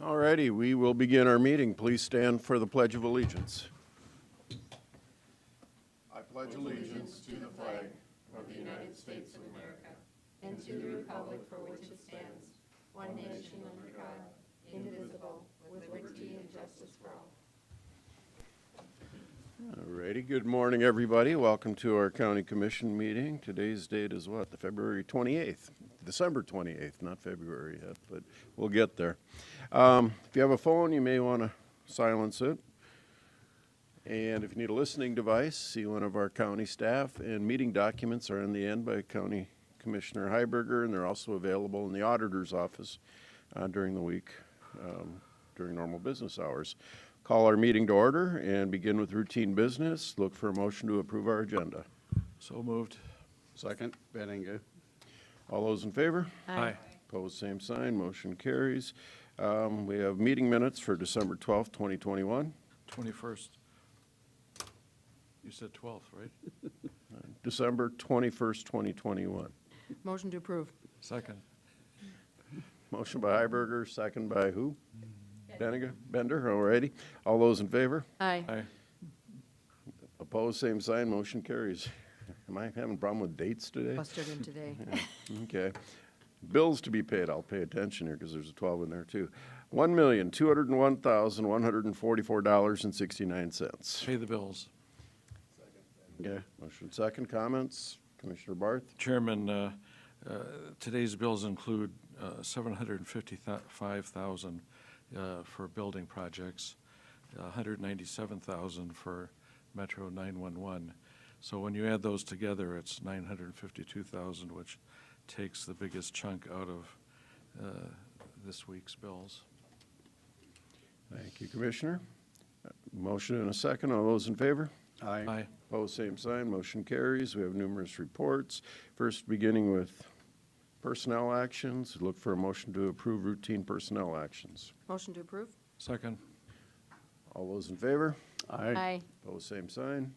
All righty, we will begin our meeting. Please stand for the Pledge of Allegiance. I pledge allegiance to the flag of the United States of America and to the republic for which it stands, one nation under God, indivisible, with liberty and justice for all. All righty, good morning, everybody. Welcome to our County Commission meeting. Today's date is what? The February 28th, December 28th, not February yet, but we'll get there. If you have a phone, you may want to silence it. And if you need a listening device, see one of our county staff. And meeting documents are in the end by County Commissioner Heiberger, and they're also available in the auditor's office during the week, during normal business hours. Call our meeting to order and begin with routine business. Look for a motion to approve our agenda. So moved. Second, Benninga. All those in favor? Aye. Opposed, same sign. Motion carries. We have meeting minutes for December 12th, 2021. 21st. You said 12th, right? December 21st, 2021. Motion to approve. Second. Motion by Heiberger, second by who? Bender, all righty. All those in favor? Aye. Aye. Opposed, same sign. Motion carries. Am I having a problem with dates today? Busted in today. Yeah. Okay. Bills to be paid. I'll pay attention here because there's a 12 in there too. $1,201,144.69. Pay the bills. Okay. Motion second. Comments? Commissioner Barth? Chairman, today's bills include $755,000 for building projects, $197,000 for Metro 911. So when you add those together, it's $952,000, which takes the biggest chunk out of this week's bills. Thank you, Commissioner. Motion and a second. All those in favor? Aye. Aye. Opposed, same sign. Motion carries. We have numerous reports. First, beginning with personnel actions. Look for a motion to approve routine personnel actions. Motion to approve. Second. All those in favor? Aye. Opposed, same sign.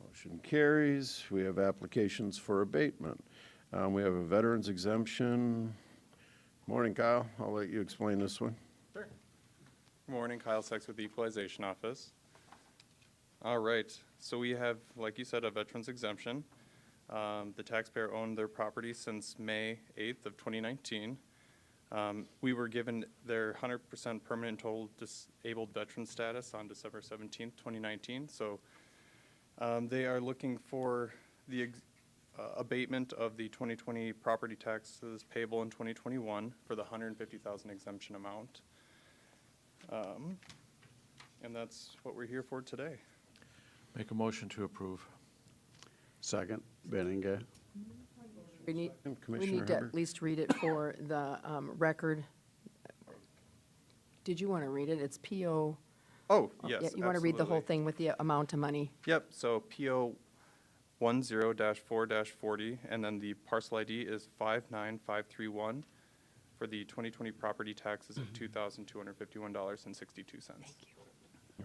Motion carries. We have applications for abatement. We have a veterans exemption. Morning, Kyle. I'll let you explain this one. Sure. Good morning, Kyle Sachs with the Equalization Office. All right, so we have, like you said, a veterans exemption. The taxpayer owned their property since May 8th of 2019. We were given their 100% permanent total disabled veteran status on December 17th, 2019. So they are looking for the abatement of the 2020 property taxes payable in 2021 for the $150,000 exemption amount. And that's what we're here for today. Make a motion to approve. Second, Benninga. We need Commissioner to Hubbard? at least read it for the record. Did you want to read it? It's PO. Oh, yes, Yeah, you want to read the whole absolutely. thing with the amount of money? Yep, so PO 10-4-40, and then the parcel ID is 59531 for the 2020 property taxes of $2,251.62. Thank you.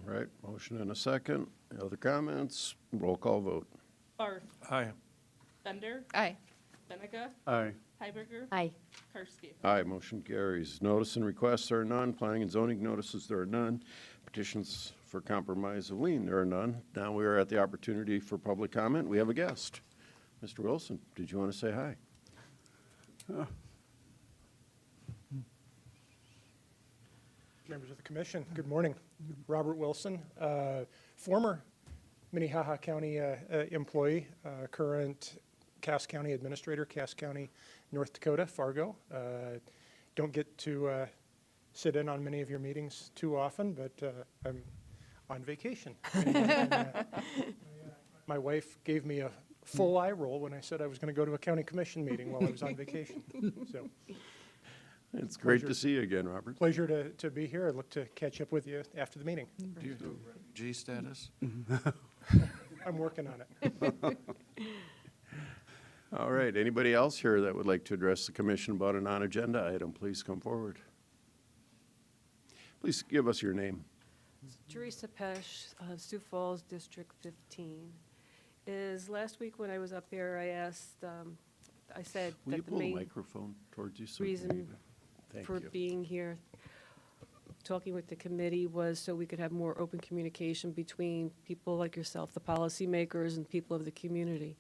All right, motion and a second. Other comments? Roll call vote. Barth. Aye. Bender. Aye. Benega. Aye. Heiberger. Aye. Karski. Aye, motion carries. Notice and requests there are none. Planning and zoning notices there are none. Petitions for compromise of lien there are none. Now we are at the opportunity for public comment. We have a guest. Mr. Wilson, did you want to say hi? Members of the Commission, good morning. Robert Wilson, former Minnehaha County employee, current Cass County Administrator, Cass County, North Dakota, Fargo. Don't get to sit in on many of your meetings too often, but I'm on vacation. My wife gave me a full eye roll when I said I was going to go to a county commission meeting while I was on vacation. So. It's great Pleasure. to see you again, Robert. Pleasure to be here. I look to catch up with you after the meeting. Do you G status? I'm working on it. All right, anybody else here that would like to address the commission about a non-agenda item, please come forward. Please give us your name. Teresa Pesh, Sioux Falls, District 15. Last week when I was up here, I asked, I said Will you that the pull the main microphone towards you? So we can reason hear you? Thank for you. being here talking with the committee was so we could have more open communication between people like yourself, the policymakers, and people of the community.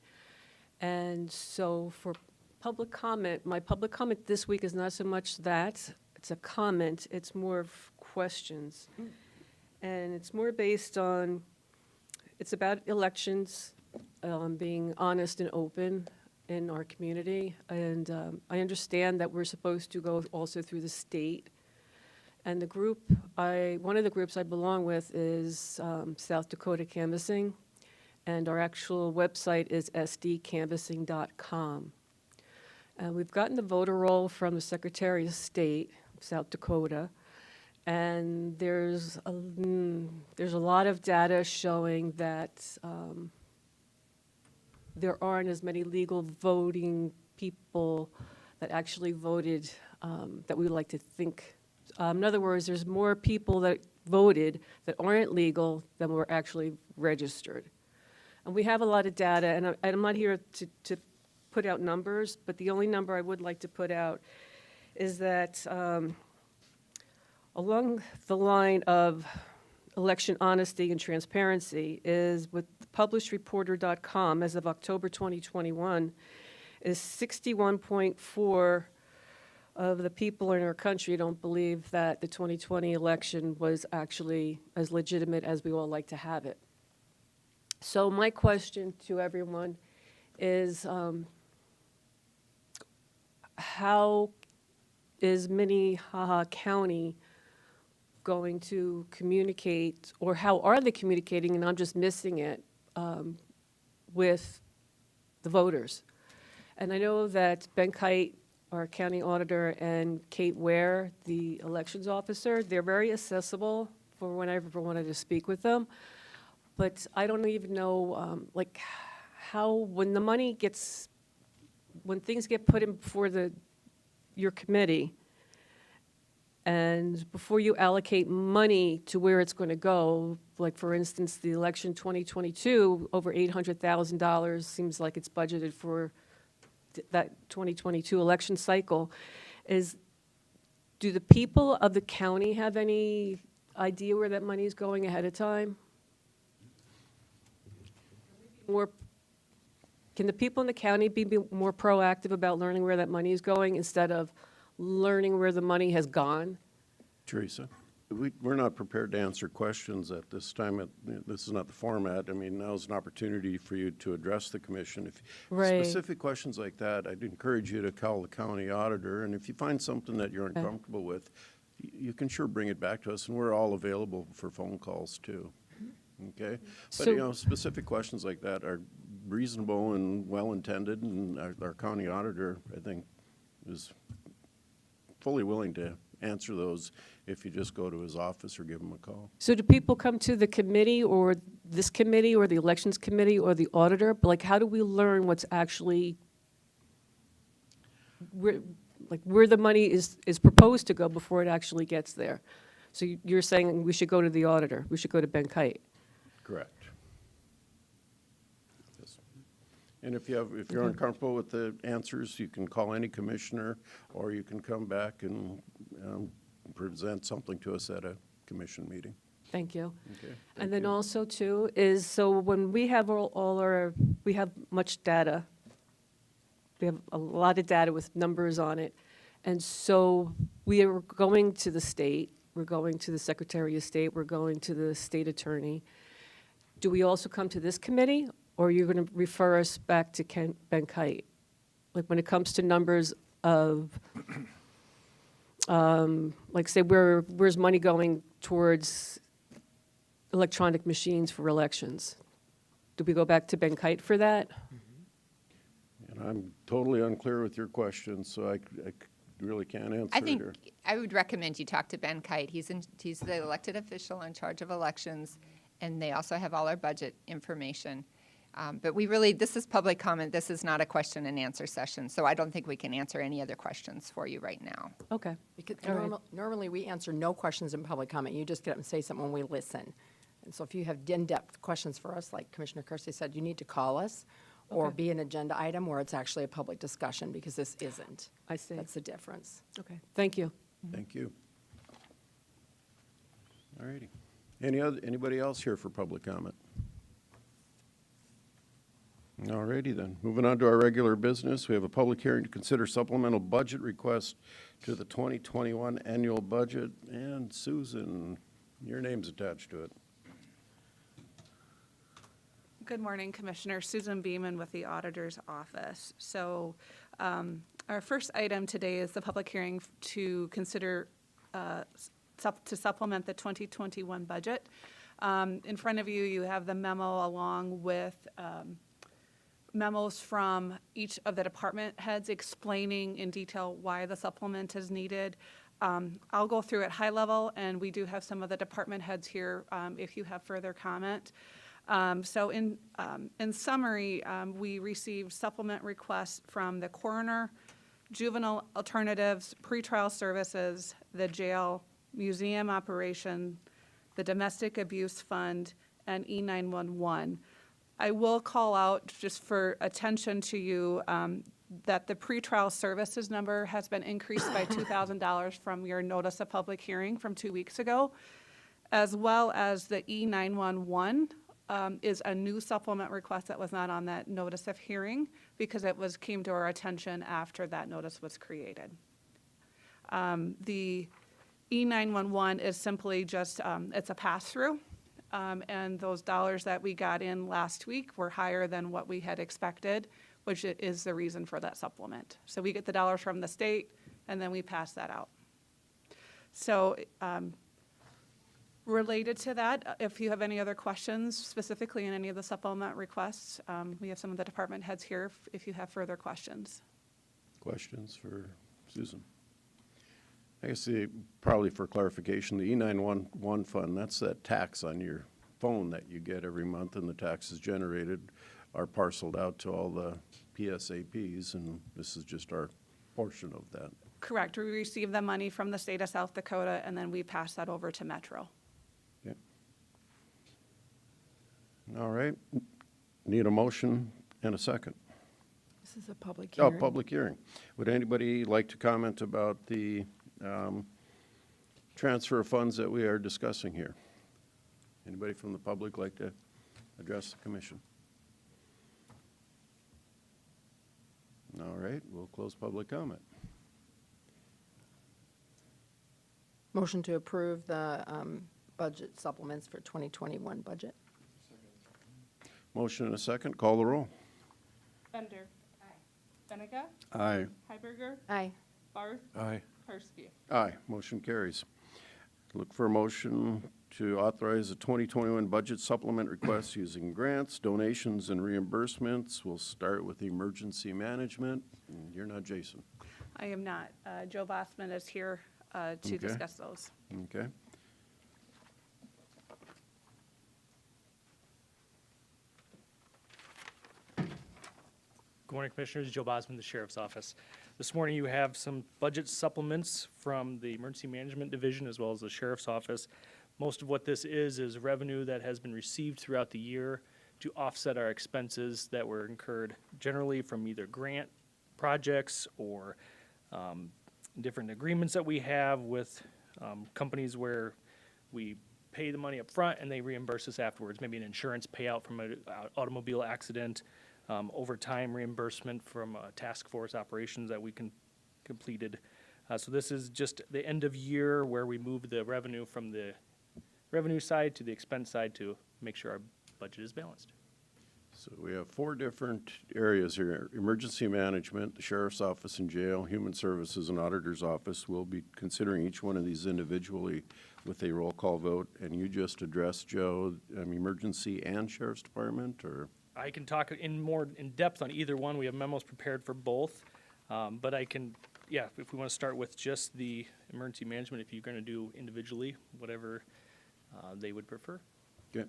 And so for public comment, my public comment this week is not so much that, it's a comment, it's more of questions. And it's more based on, it's about elections, being honest and open in our community. And I understand that we're supposed to go also through the state. And the group, one of the groups I belong with is South Dakota Canvassing. And our actual website is sdcanvassing.com. And we've gotten the voter roll from the Secretary of State, South Dakota. And there's a lot of data showing that there aren't as many legal voting people that actually voted that we would like to think. In other words, there's more people that voted that aren't legal than were actually registered. And we have a lot of data, and I'm not here to put out numbers, but the only number I would like to put out is that along the line of election honesty and transparency is with publishedreporter.com as of October 2021 is 61.4 of the people in our country don't believe that the 2020 election was actually as legitimate as we all like to have it. So my question to everyone is how is Minnehaha County going to communicate, or how are they communicating, and I'm just missing it, with the voters? And I know that Ben Kite, our county auditor, and Kate Ware, the elections officer, they're very accessible for whenever I wanted to speak with them. But I don't even know, like, how, when the money gets, when things get put in before your committee, and before you allocate money to where it's going to go, like, for instance, the election 2022, over $800,000 seems like it's budgeted for that 2022 election cycle. Do the people of the county have any idea where that money is going ahead of time? Can the people in the county be more proactive about learning where that money is going instead of learning where the money has gone? Teresa, we're not prepared to answer questions at this time. This is not the format. I mean, now's an opportunity for you to address the commission. If Right. specific questions like that, I'd encourage you to call the county auditor. And if you find something that you're uncomfortable with, you can sure bring it back to us, and we're all available for phone calls too. Okay? But, So- specific questions like that are reasonable and well-intended, and our county auditor, I think, is fully willing to answer those if you just go to his office or give him a call. So do people come to the committee or this committee or the elections committee or the auditor? But, like, how do we learn what's actually, where the money is proposed to go before it actually gets there? So you're saying we should go to the auditor, we should go to Ben Kite? Correct. Yes. And if you're uncomfortable with the answers, you can call any commissioner, or you can come back and present something to us at a commission meeting. Thank you. Okay. And then also too is, so when we have we have much data, we have a lot of data with numbers on it. And so we are going to the state, we're going to the Secretary of State, we're going to the state attorney. Do we also come to this committee, or are you going to refer us back to Ben Kite? Like, when it comes to numbers of, like, say, where's money going towards electronic machines for elections? Do we go back to Ben Kite for that? And I'm totally unclear with your question, so I really can't answer I think here. I would recommend you talk to Ben Kite. He's the elected official in charge of elections, and they also have all our budget information. But this is public comment. This is not a question and answer session, so I don't think we can answer any other questions for you right now. Okay. Because All right. normally we answer no questions in public comment. You just get up and say something when we listen. And so if you have in-depth questions for us, like Commissioner Kersey said, you need to call us or Okay. be an agenda item where it's actually a public discussion, because this isn't. I see. That's the difference. Okay, thank you. Thank you. All righty. Anybody else here for public comment? All righty then. Moving on to our regular business, we have a public hearing to consider supplemental budget request to the 2021 annual budget. And Susan, your name's attached to it. Good morning, Commissioner. Susan Beeman with the Auditor's Office. So our first item today is the public hearing to consider to supplement the 2021 budget. In front of you, you have the memo along with memos from each of the department heads explaining in detail why the supplement is needed. I'll go through it high level, and we do have some of the department heads here if you have further comment. So in summary, we received supplement requests from the coroner, juvenile alternatives, pretrial services, the jail, museum operation, the domestic abuse fund, and E911. I will call out just for attention to you that the pretrial services number has been increased by $2,000 from your notice of public hearing from 2 weeks ago, as well as the E911 is a new supplement request that was not on that notice of hearing because it came to our attention after that notice was created. The E911 is simply just, it's a pass-through, and those dollars that we got in last week were higher than what we had expected, which is the reason for that supplement. So we get the dollars from the state, and then we pass that out. So related to that, if you have any other questions specifically in any of the supplement requests, we have some of the department heads here if you have further questions. Questions for Susan? I guess probably for clarification, the E911 fund, that's that tax on your phone that you get every month, and the taxes generated are parceled out to all the PSAPs, and this is just our portion of that. Correct. We receive the money from the state of South Dakota, and then we pass that over to Metro. Okay. All right. Need a motion and a second. This is a public hearing. Oh, public hearing. Would anybody like to comment about the transfer of funds that we are discussing here? Anybody from the public like to address the commission? All right, we'll close public comment. Motion to approve the budget supplements for 2021 budget. Motion and a second. Call the roll. Bender. Aye. Benega. Aye. Hiberger. Aye. Barth. Aye. Karski. Aye, motion carries. Look for a motion to authorize the 2021 budget supplement requests using grants, donations, and reimbursements. We'll start with emergency management. You're not Jason. I am not. Joe Bossman is here to Okay. discuss those. Okay. Good morning, Commissioners. Joe Bosman, the Sheriff's Office. This morning you have some budget supplements from the Emergency Management Division as well as the Sheriff's Office. Most of what this is revenue that has been received throughout the year to offset our expenses that were incurred generally from either grant projects or different agreements that we have with companies where we pay the money up front and they reimburse us afterwards. Maybe an insurance payout from an automobile accident, overtime reimbursement from task force operations that we completed. So this is just the end of year where we move the revenue from the revenue side to the expense side to make sure our budget is balanced. So we have 4 different areas here. Emergency management, the Sheriff's Office and Jail, Human Services, and Auditor's Office. We'll be considering each one of these individually with a roll call vote. And you just addressed, Joe, Emergency and Sheriff's Department, or? I can talk more in depth on either one. We have memos prepared for both. But I can, yeah, if we want to start with just the emergency management, if you're going to do individually, whatever they would prefer. Okay.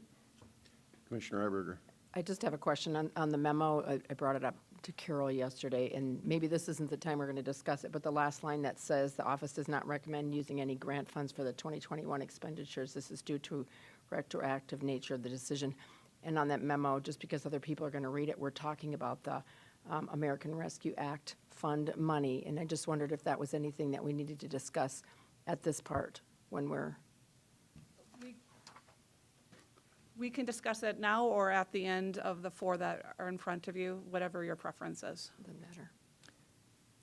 Commissioner Iberger. I just have a question on the memo. I brought it up to Carol yesterday, and maybe this isn't the time we're going to discuss it, but the last line that says the office does not recommend using any grant funds for the 2021 expenditures. This is due to retroactive nature of the decision. And on that memo, just because other people are going to read it, we're talking about the American Rescue Act fund money. And I just wondered if that was anything that we needed to discuss at this part when we're. We We can discuss it now or at the end of the four that are in front of you, whatever your preference is. Doesn't matter.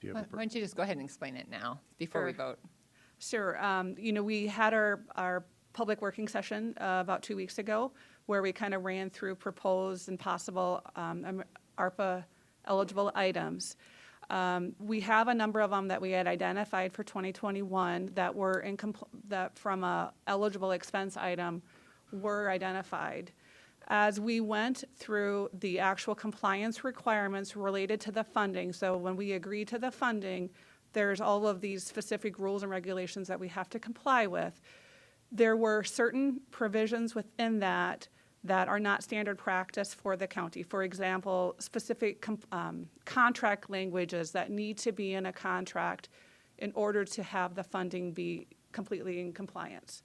Do you Why have a why don't you just go ahead and explain it now before we Sure. vote? Sure. We had our public working session about 2 weeks ago where we kind of ran through proposed and possible ARPA eligible items. We have a number of them that we had identified for 2021 that were that from a eligible expense item were identified. As we went through the actual compliance requirements related to the funding, so when we agree to the funding, there's all of these specific rules and regulations that we have to comply with. There were certain provisions within that are not standard practice for the county. For example, specific contract languages that need to be in a contract in order to have the funding be completely in compliance.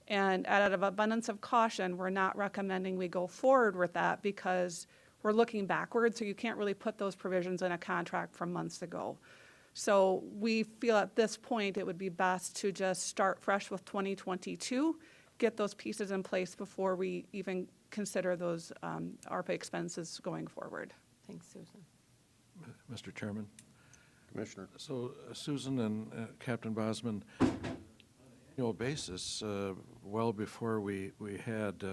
And out of abundance of caution, we're not recommending we go forward with that because we're looking backwards, so you can't really put those provisions in a contract from months ago. So we feel at this point it would be best to just start fresh with 2022, get those pieces in place before we even consider those ARPA expenses going forward. Thanks, Susan. Mr. Chairman, Commissioner? so Susan and Captain Bosman, annual basis, well before we had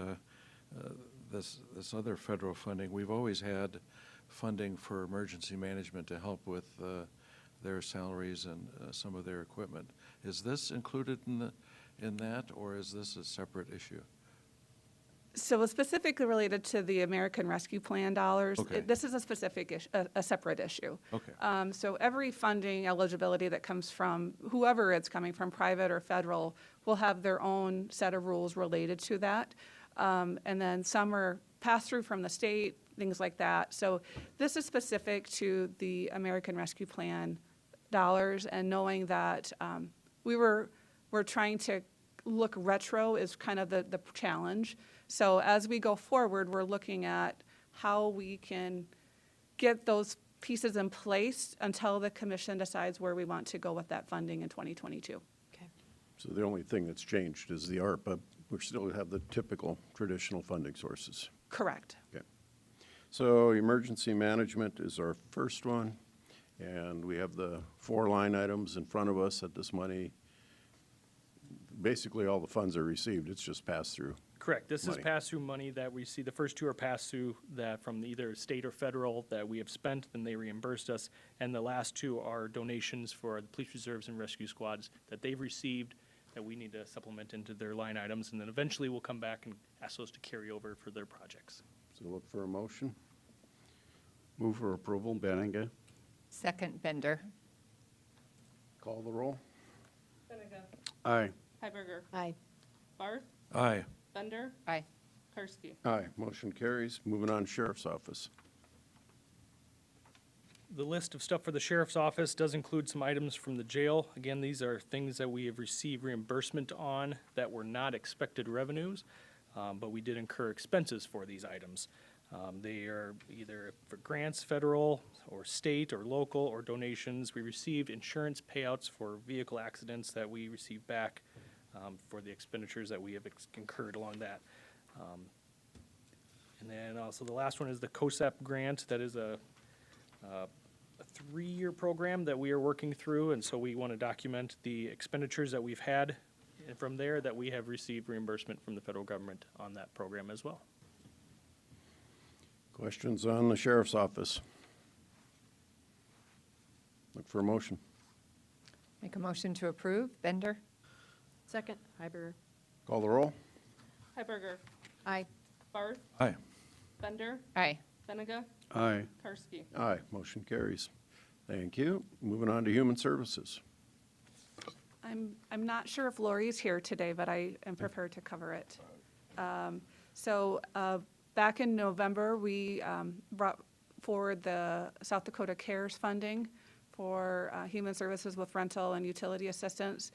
this other federal funding, we've always had funding for emergency management to help with their salaries and some of their equipment. Is this included in that, or is this a separate issue? So specifically related to the American Rescue Plan dollars, Okay. this is a specific, a separate issue. Okay. So every funding eligibility that comes from whoever it's coming from, private or federal, will have their own set of rules related to that. And then some are passed through from the state, things like that. So this is specific to the American Rescue Plan dollars, and knowing that we're trying to look retro is kind of the challenge. So as we go forward, we're looking at how we can get those pieces in place until the commission decides where we want to go with that funding in 2022. Okay. So the only thing that's changed is the ARPA. We still have the typical traditional funding sources. Correct. Okay. So emergency management is our first one, and we have the 4 line items in front of us that this money, basically all the funds are received, it's just passed through. Correct. This is Money. pass-through money that we see. The first two are pass-through that from either state or federal that we have spent, then they reimbursed us. And the last two are donations for the police reserves and rescue squads that they've received that we need to supplement into their line items. And then eventually we'll come back and ask those to carry over for their projects. So look for a motion. Move for approval, Benninga. Second, Bender. Call the roll. Benega. Aye. Hiberger. Aye. Barth. Aye. Bender. Aye. Karski. Aye, motion carries. Moving on, Sheriff's Office. The list of stuff for the sheriff's office does include some items from the jail. Again, these are things that we have received reimbursement on that were not expected revenues, but we did incur expenses for these items. They are either for grants, federal or state or local, or donations. We received insurance payouts for vehicle accidents that we received back for the expenditures that we have incurred along that. And then also the last one is the COSAP grant. That is a 3-year program that we are working through, and so we want to document the expenditures that we've had, and from there that we have received reimbursement from the federal government on that program as well. Questions on the Sheriff's Office? Look for a motion. Make a motion to approve. Bender. Second, Hiberger. Call the roll. Hiberger. Aye. Barth. Aye. Bender. Aye. Benega. Aye. Karski. Aye, motion carries. Thank you. Moving on to Human Services. I'm not sure if Lori's here today, but I am prepared to cover it. So back in November, we brought forward the South Dakota CARES funding for human services with rental and utility assistance.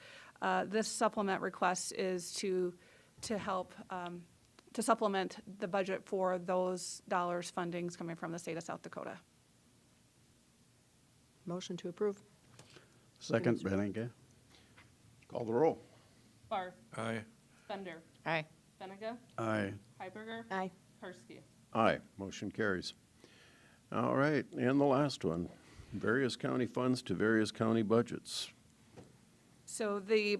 This supplement request is to help to supplement the budget for those dollars fundings coming from the state of South Dakota. Motion to approve. Second, Benninga. Call the roll. Barth. Aye. Bender. Aye. Benega. Aye. Hiberger. Aye. Karski. Aye, motion carries. All right, and the last one, various county funds to various county budgets. So the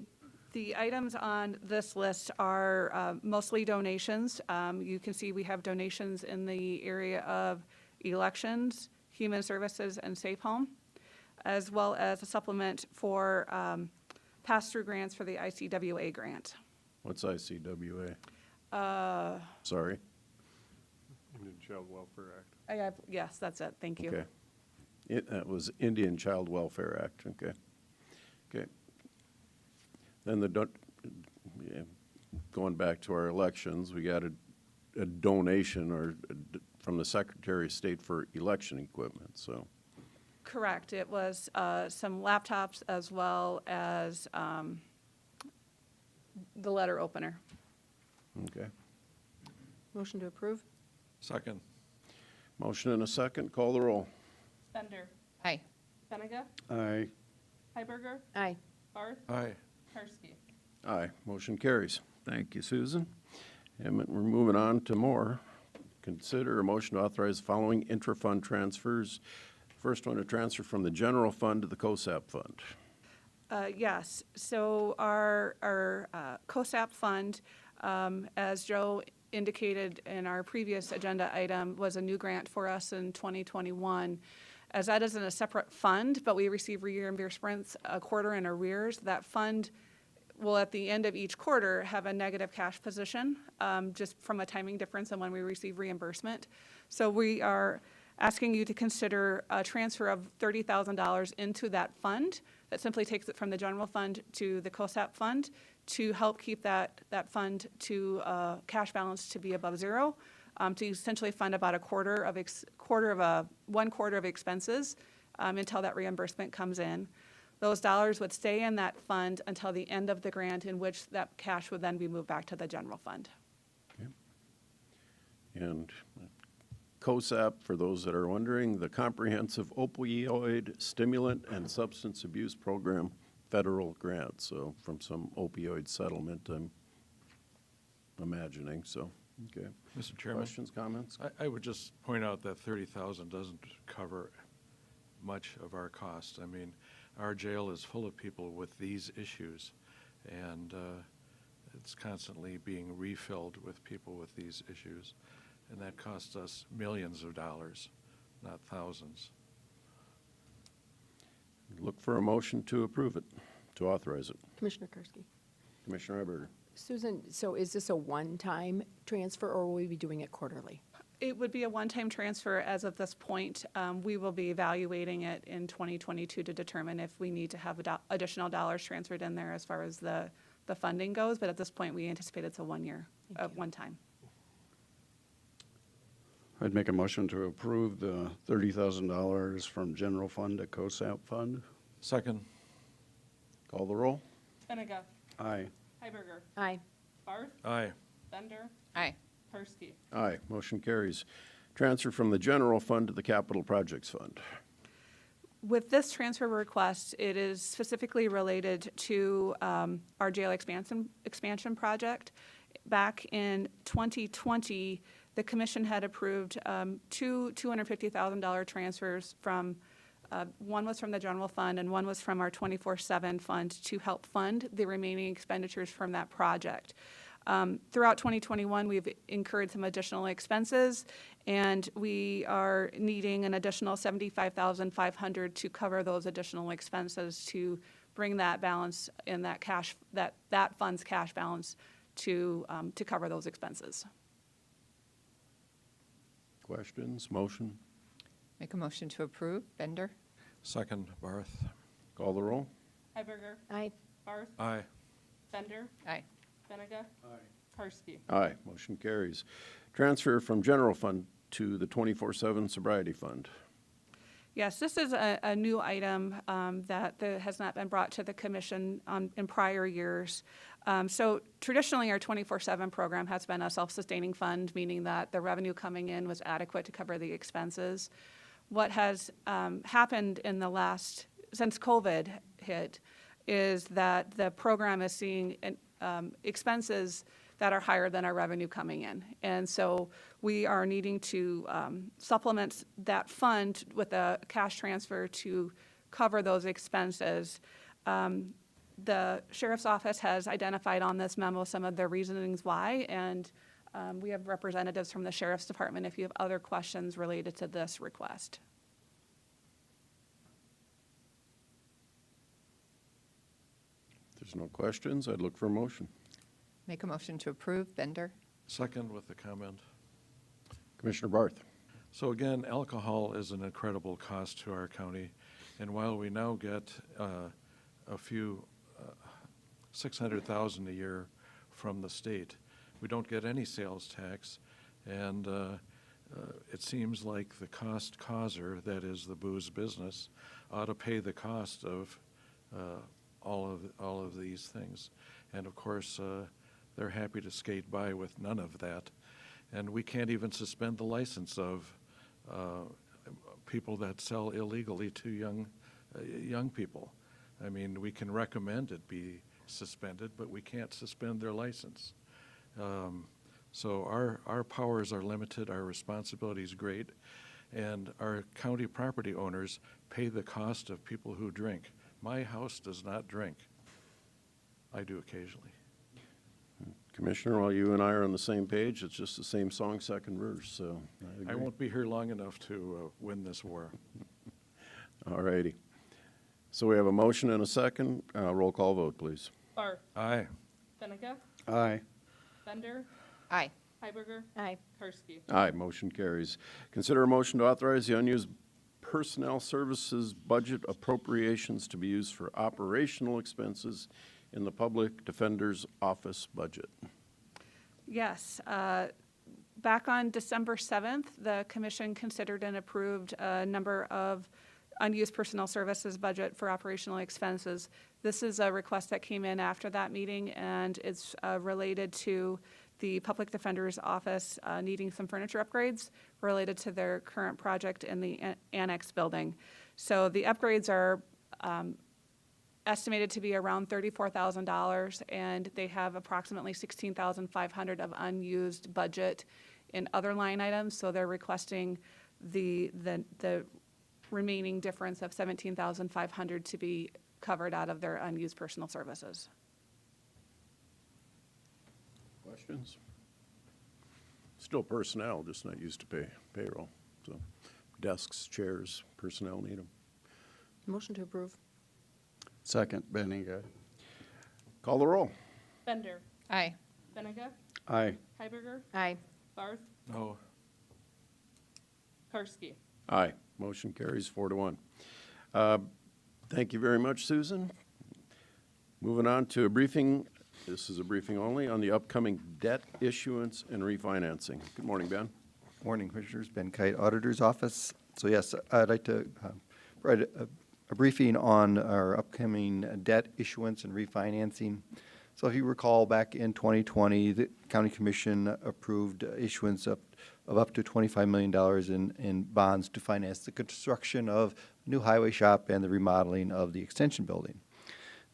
items on this list are mostly donations. You can see we have donations in the area of elections, human services, and safe home, as well as a supplement for pass-through grants for the ICWA grant. What's ICWA? Uh, Sorry. Indian Child Welfare Act. Yes, that's it. Thank you. Okay. That was Indian Child Welfare Act, okay. Okay. Then going back to our elections, we got a donation from the Secretary of State for election equipment, so. Correct. It was some laptops as well as the letter opener. Okay. Motion to approve? Second. Motion and a second, call the roll. Bender. Aye. Benega. Aye. Hiberger. Aye. Barth. Aye. Karski. Aye, motion carries. Thank you, Susan. And we're moving on to more. Consider a motion to authorize the following intra-fund transfers. First one, a transfer from the general fund to the COSAP fund. Yes, so our COSAP fund, as Joe indicated in our previous agenda item, was a new grant for us in 2021. As that isn't a separate fund, but we receive reimbursements a quarter in arrears, that fund will, at the end of each quarter, have a negative cash position, just from a timing difference in when we receive reimbursement. So we are asking you to consider a transfer of $30,000 into that fund. That simply takes it from the general fund to the COSAP fund to help keep that fund to cash balance to be above zero, to essentially fund about one quarter of expenses until that reimbursement comes in. Those dollars would stay in that fund until the end of the grant, in which that cash would then be moved back to the general fund. Okay. And COSAP, for those that are wondering, the Comprehensive Opioid Stimulant and Substance Abuse Program federal grant, so from some opioid settlement, I'm imagining, so, okay. Mr. Chairman? Questions, comments? I would just point out that 30,000 doesn't cover much of our cost. I mean, our jail is full of people with these issues, and it's constantly being refilled with people with these issues, and that costs us millions of dollars, not thousands. Look for a motion to approve it, to authorize it. Commissioner Karski? Commissioner Iberger. Susan, so is this a one-time transfer, or will we be doing it quarterly? It would be a one-time transfer as of this point. We will be evaluating it in 2022 to determine if we need to have additional dollars transferred in there as far as the funding goes, but at this point, we anticipate it's a one time. I'd make a motion to approve the $30,000 from general fund to COSAP fund. Second. Call the roll. Benega. Aye. Hiberger. Aye. Barth. Aye. Bender. Aye. Karski. Aye, motion carries. Transfer from the general fund to the capital projects fund. With this transfer request, it is specifically related to our jail expansion project. Back in 2020, the commission had approved two $250,000 transfers from, one was from the general fund and one was from our 24/7 fund to help fund the remaining expenditures from that project. Throughout 2021, we've incurred some additional expenses, and we are needing an additional $75,500 to cover those additional expenses to bring that balance in that cash, that fund's cash balance to cover those expenses. Questions, motion? Make a motion to approve. Bender. Second. Barth. Call the roll. Hiberger. Aye. Barth. Aye. Bender. Aye. Benega. Karski. Aye, motion carries. Transfer from general fund to the 24/7 sobriety fund. Yes, this is a new item that has not been brought to the commission in prior years. So traditionally, our 24/7 program has been a self-sustaining fund, meaning that the revenue coming in was adequate to cover the expenses. What has happened in the since COVID hit, is that the program is seeing expenses that are higher than our revenue coming in. And so we are needing to supplement that fund with a cash transfer to cover those expenses. The sheriff's office has identified on this memo some of their reasonings why, and we have representatives from the sheriff's department if you have other questions related to this request. If there's no questions, I'd look for a motion. Make a motion to approve. Bender? Second with the comment. Commissioner Barth. So again, alcohol is an incredible cost to our county, and while we now get a few 600,000 a year from the state, we don't get any sales tax, and it seems like the cost causer, that is the booze business, ought to pay the cost of all of these things, and of course they're happy to skate by with none of that, and we can't even suspend the license of people that sell illegally to young people. I mean, we can recommend it be suspended, but we can't suspend their license. So our powers are limited, our responsibility is great, and our county property owners pay the cost of people who drink. My house does not drink. I do occasionally. Commissioner, while you and I are on the same page, it's just the same song, second verse, so I I agree. won't be here long enough to win this war. All righty. So we have a motion and a second. Roll call vote, please. Barth. Aye. Benega. Aye. Bender. Aye. Heiberger. Aye. Karski. Aye, motion carries. Consider a motion to authorize the unused personnel services budget appropriations to be used for operational expenses in the Public Defender's Office budget. Yes. Back on December 7th, the commission considered and approved a number of unused personnel services budget for operational expenses. This is a request that came in after that meeting, and it's related to the Public Defender's Office needing some furniture upgrades related to their current project in the annex building. So the upgrades are estimated to be around $34,000, and they have approximately $16,500 of unused budget in other line items. So they're requesting the remaining difference of $17,500 to be covered out of their unused personal services. Questions? Still personnel, just not used to payroll. So desks, chairs, personnel need them. Motion to approve. Second, Benega. Call the roll. Bender. Aye. Benega. Aye. Heiberger. Aye. Barth. No. Karski. Aye. Motion carries 4-1. Thank you very much, Susan. Moving on to a briefing. This is a briefing only on the upcoming debt issuance and refinancing. Good morning, Ben. Morning, Commissioners. Ben Kite, Auditor's Office. So yes, I'd like to provide a briefing on our upcoming debt issuance and refinancing. So if you recall, back in 2020, the County Commission approved issuance of up to $25 million in bonds to finance the construction of a new highway shop and the remodeling of the extension building.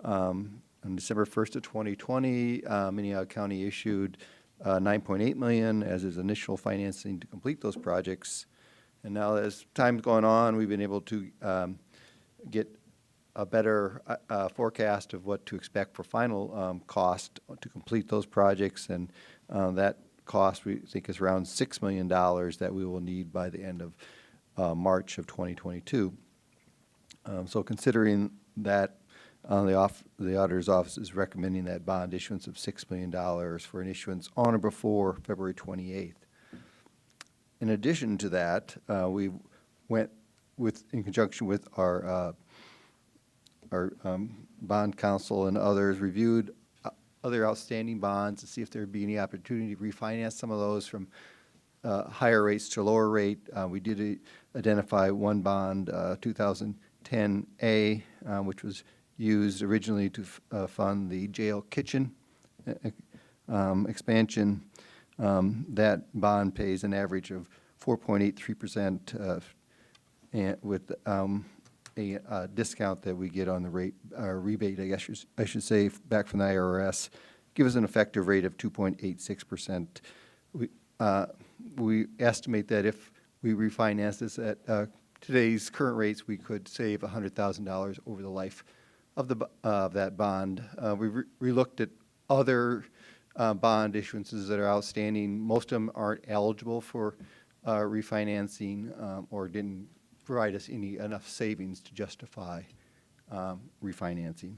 On December 1st of 2020, Minnehaha County issued $9.8 million as its initial financing to complete those projects. And now as time's gone on, we've been able to get a better forecast of what to expect for final cost to complete those projects. And that cost, we think, is around $6 million that we will need by the end of March of 2022. So considering that, the Auditor's Office is recommending that bond issuance of $6 million for an issuance on or before February 28th. In addition to that, we went in conjunction with our bond counsel and others, reviewed other outstanding bonds to see if there would be any opportunity to refinance some of those from higher rates to lower rate. We did identify one bond, 2010A, which was used originally to fund the jail kitchen expansion. That bond pays an average of 4.83% and with a discount that we get on the rate, rebate, I should say, back from the IRS give us an effective rate of 2.86%. We estimate that if we refinance this at today's current rates, we could save $100,000 over the life of that bond. We looked at other bond issuances that are outstanding. Most of them aren't eligible for refinancing or didn't provide us enough savings to justify refinancing.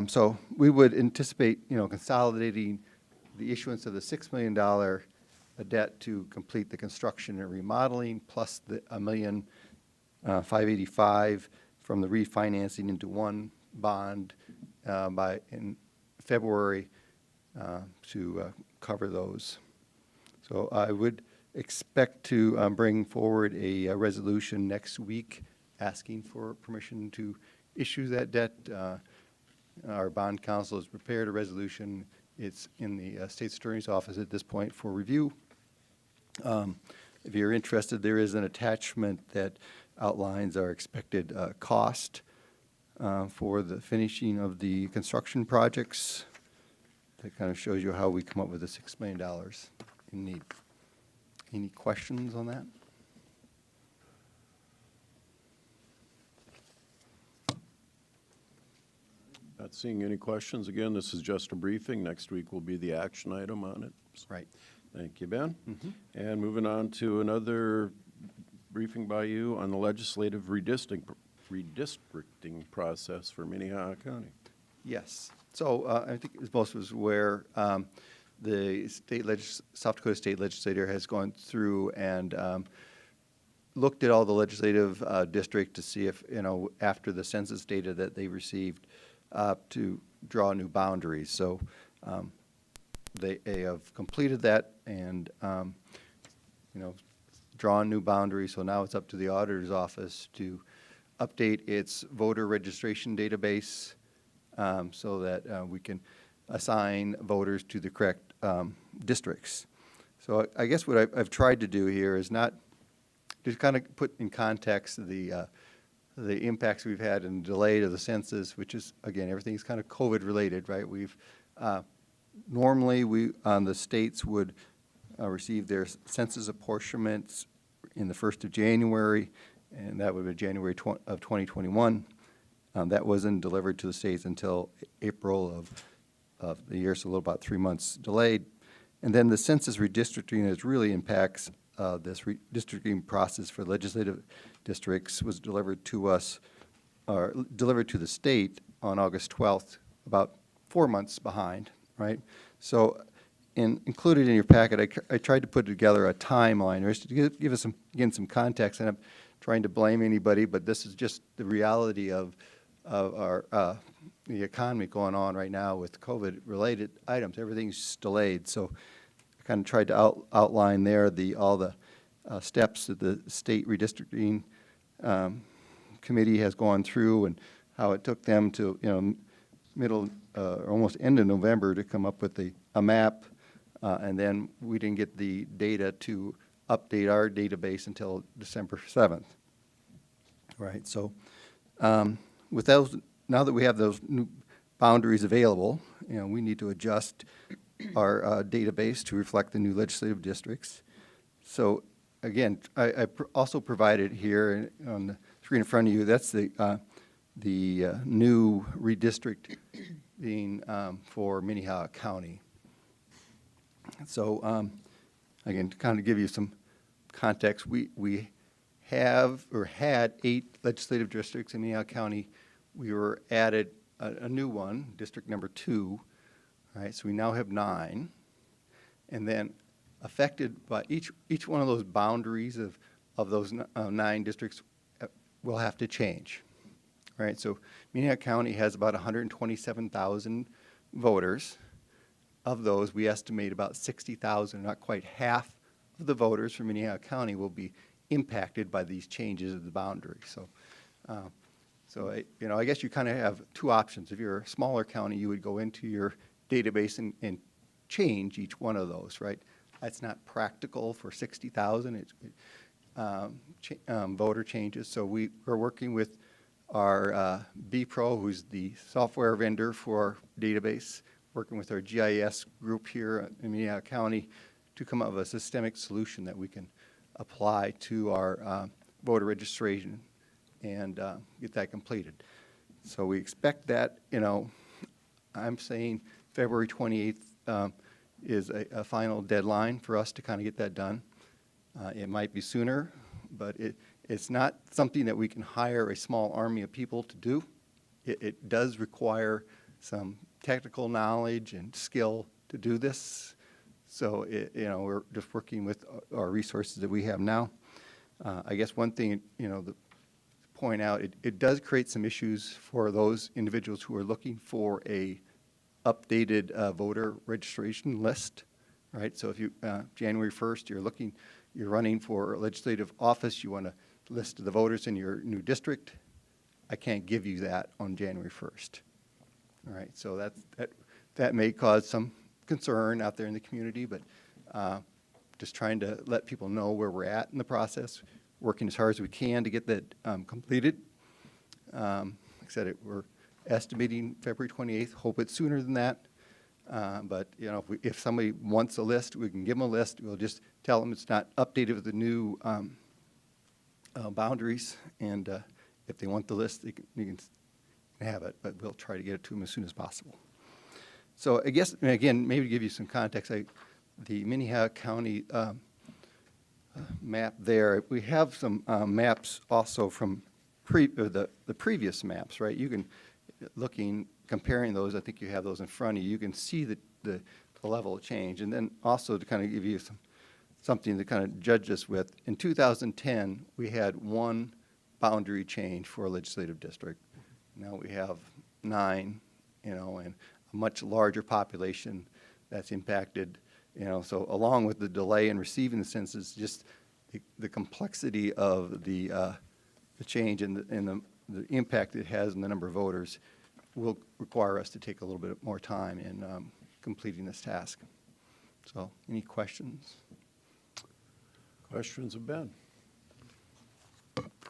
So we would anticipate, consolidating the issuance of the $6 million debt to complete the construction and remodeling, plus the $1,585,000 from the refinancing into one bond in February to cover those. So I would expect to bring forward a resolution next week asking for permission to issue that debt. Our bond counsel has prepared a resolution. It's in the State's Attorney's Office at this point for review. If you're interested, there is an attachment that outlines our expected cost for the finishing of the construction projects. That kind of shows you how we come up with the $6 million in need. Any questions on that? Not seeing any questions. Again, this is just a briefing. Next week will be the action item on it. Right. Thank you, Ben. And moving on to another briefing by you on the legislative redistricting process for Minnehaha County. Yes. So I think as most of us are aware, the South Dakota State Legislature has gone through and looked at all the legislative district to see if, after the census data that they received, to draw new boundaries. So they have completed that and, drawn new boundaries. So now it's up to the auditor's office to update its voter registration database so that we can assign voters to the correct districts. So I guess what I've tried to do here is not just kind of put in context the impacts we've had and delay to the census, which is, again, everything's kind of COVID related, right? We've normally the states would receive their census apportionments in the 1st of January, and that would be January of 2021. That wasn't delivered to the states until April of the year, so a little about 3 months delayed. And then the census redistricting is really impacts this redistricting process for legislative districts was delivered to us, or delivered to the state on August 12th, about 4 months behind, right? So included in your packet, I tried to put together a timeline, or to give us some context, and I'm trying to blame anybody, but this is just the reality of our the economy going on right now with COVID-related items. Everything's delayed, so I kind of tried to outline there all the steps that the state redistricting committee has gone through and how it took them to middle almost end of November to come up with a map, and then we didn't get the data to update our database until December 7th. Right. So with those, now that we have those new boundaries available, we need to adjust our database to reflect the new legislative districts. So again, I also provided here on the screen in front of you, that's the new redistricting for Minnehaha County. So again, to kind of give you some context, we have or had 8 legislative districts in Minnehaha County. We were added a new one, district number 2, right? So we now have 9, and then affected by each one of those boundaries of those 9 districts will have to change, right? So Minnehaha County has about 127,000 voters. Of those, we estimate about 60,000, not quite half of the voters from Minnehaha County will be impacted by these changes of the boundary. So, I guess you kind of have 2 options. If you're a smaller county, you would go into your database and change each one of those, right? That's not practical for 60,000 voter changes. So we're working with our BPro, who's the software vendor for our database. working with our GIS group here in Minnehaha County to come up with a systemic solution that we can apply to our voter registration and get that completed. So we expect that, I'm saying February 28th is a final deadline for us to kind of get that done. It might be sooner, but it's not something that we can hire a small army of people to do. It does require some technical knowledge and skill to do this. So, we're just working with our resources that we have now. I guess one thing, to point out, it does create some issues for those individuals who are looking for a updated voter registration list, right? So if you, January 1st, you're running for legislative office, you want a list of the voters in your new district, I can't give you that on January 1st. All right, so that may cause some concern out there in the community, but just trying to let people know where we're at in the process, working as hard as we can to get that completed. Like I said, we're estimating February 28th, hope it's sooner than that. But if somebody wants a list, we can give them a list. We'll just tell them it's not updated with the new boundaries, and if they want the list, you can have it, but we'll try to get it to them as soon as possible. So I guess, again, maybe to give you some context, the Minnehaha County map there, we have some maps also from the previous maps, right? You can, comparing those, I think you have those in front of you, you can see the level of change. And then also to kind of give you something to kind of judge us with, in 2010, we had one boundary change for a legislative district. Now we have 9, and a much larger population that's impacted, so along with the delay in receiving the census, just the complexity of the change and the impact it has on the number of voters will require us to take a little bit more time in completing this task. So, any questions? Questions of Ben?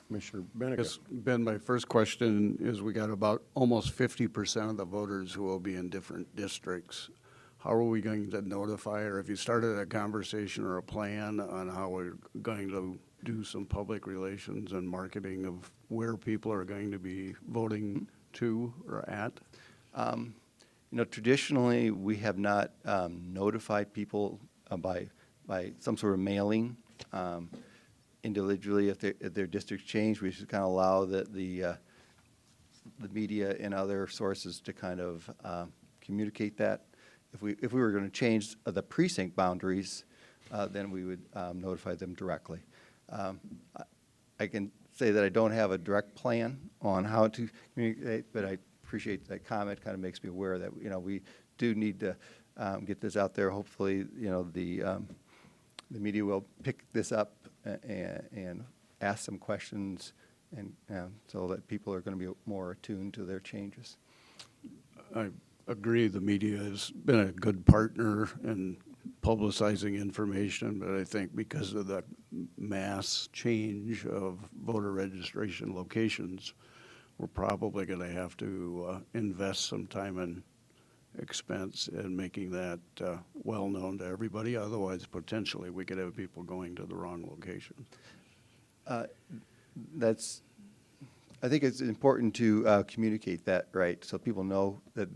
Commissioner Benega. Yes, Ben, my first question is, we got about almost 50% of the voters who will be in different districts. How are we going to notify, or have you started a conversation or a plan on how we're going to do some public relations and marketing of where people are going to be voting to or at? Traditionally, we have not notified people by some sort of mailing. Individually, if their districts change, we should kind of allow the media and other sources to kind of communicate that. If we were going to change the precinct boundaries, then we would notify them directly. I can say that I don't have a direct plan on how to communicate, but I appreciate that comment. Kind of makes me aware that we do need to get this out there. Hopefully, the media will pick this up and ask some questions, and so that people are going to be more attuned to their changes. I agree. The media has been a good partner in publicizing information, but I think because of the mass change of voter registration locations, we're probably going to have to invest some time and expense in making that well known to everybody. Otherwise, potentially, we could have people going to the wrong location. I think it's important to communicate that, right, so people know that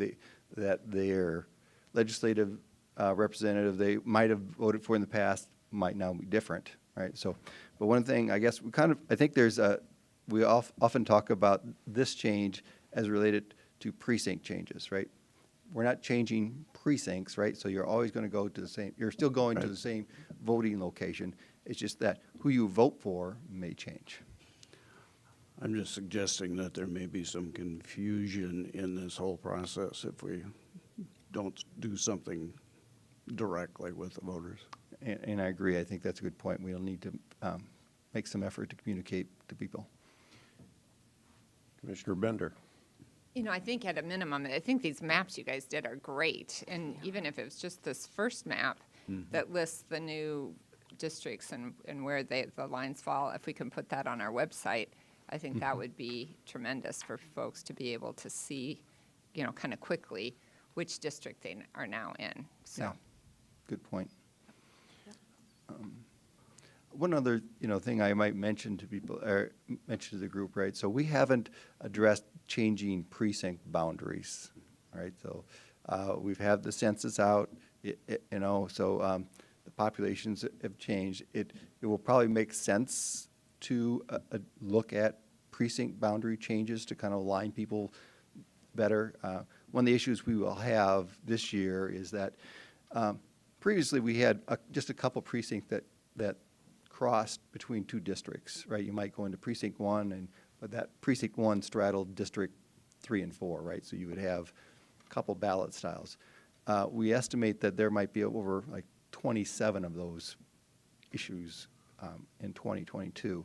their legislative representative they might have voted for in the past might now be different, right? So, but one thing, I guess, I think we often talk about this change as related to precinct changes, right? We're not changing precincts, right? So you're always going to go to the same, you're still going to the same voting location. It's just that who you vote for may change. I'm just suggesting that there may be some confusion in this whole process if we don't do something directly with the voters. And I agree. I think that's a good point. We'll need to make some effort to communicate to people. Commissioner Bender. I think at a minimum, I think these maps you guys did are great. And even if it was just this first map that lists the new districts and where the lines fall, if we can put that on our website, I think that would be tremendous for folks to be able to see, kind of quickly which district they are now in, so. Yeah. Good point. One other, thing I might mention to people, or mention to the group, right? So we haven't addressed changing precinct boundaries, right? So we've had the census out, so the populations have changed. It will probably make sense to look at precinct boundary changes to kind of align people better. One of the issues we will have this year is that previously we had just a couple precincts that crossed between two districts, right? You might go into precinct 1, but that precinct 1 straddled district 3 and 4, right? So you would have a couple ballot styles. We estimate that there might be over like 27 of those issues in 2022.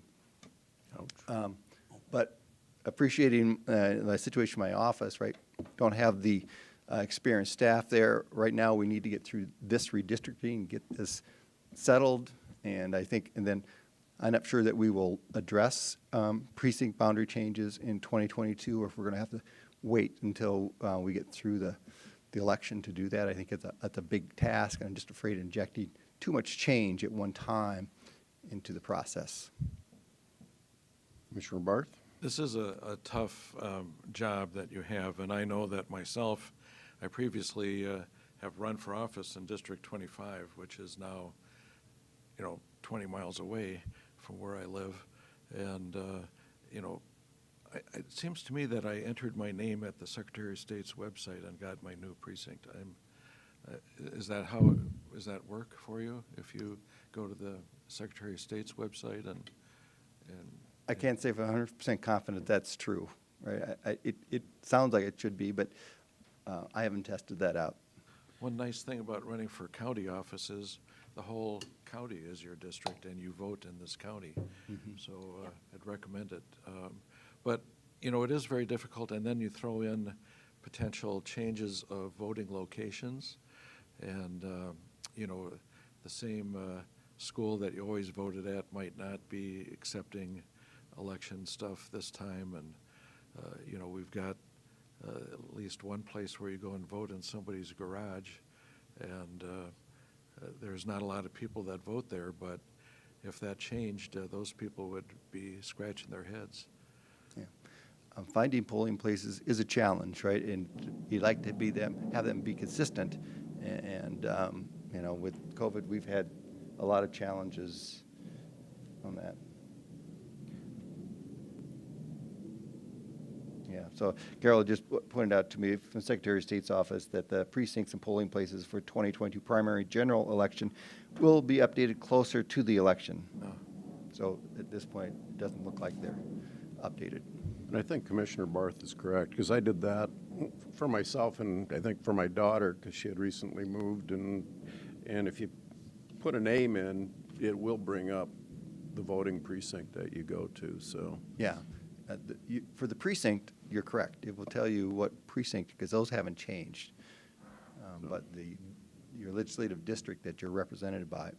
But appreciating the situation in my office, right? Don't have the experienced staff there. Right now, we need to get through this redistricting, get this settled, and then I'm not sure that we will address precinct boundary changes in 2022, or if we're going to have to wait until we get through the election to do that. I think that's a big task, and I'm just afraid of injecting too much change at one time into the process. Commissioner Barth? This is a tough job that you have, and I know that myself. I previously have run for office in District 25, which is now, 20 miles away from where I live. And, it seems to me that I entered my name at the Secretary of State's website and got my new precinct. Is that work for you if you go to the Secretary of State's website and I can't say for 100% confident that's true, right? It sounds like it should be, but I haven't tested that out. One nice thing about running for county office is the whole county is your district and you vote in this county. So I'd recommend it. But, it is very difficult, and then you throw in potential changes of voting locations. And, the same school that you always voted at might not be accepting election stuff this time. And, we've got at least one place where you go and vote in somebody's garage. And there's not a lot of people that vote there, but if that changed, those people would be scratching their heads. Yeah. Finding polling places is a challenge, right? And you'd like to have them be consistent. And with COVID, we've had a lot of challenges on that. Yeah, so Carol just pointed out to me from the Secretary of State's office that the precincts and polling places for 2022 primary general election will be updated closer to the election. So at this point, it doesn't look like they're updated. And I think Commissioner Barth is correct, because I did that for myself and I think for my daughter, because she had recently moved. And if you put a name in, it will bring up the voting precinct that you go to, so. Yeah. For the precinct, you're correct. It will tell you what precinct, because those haven't changed. But your legislative district that you're represented by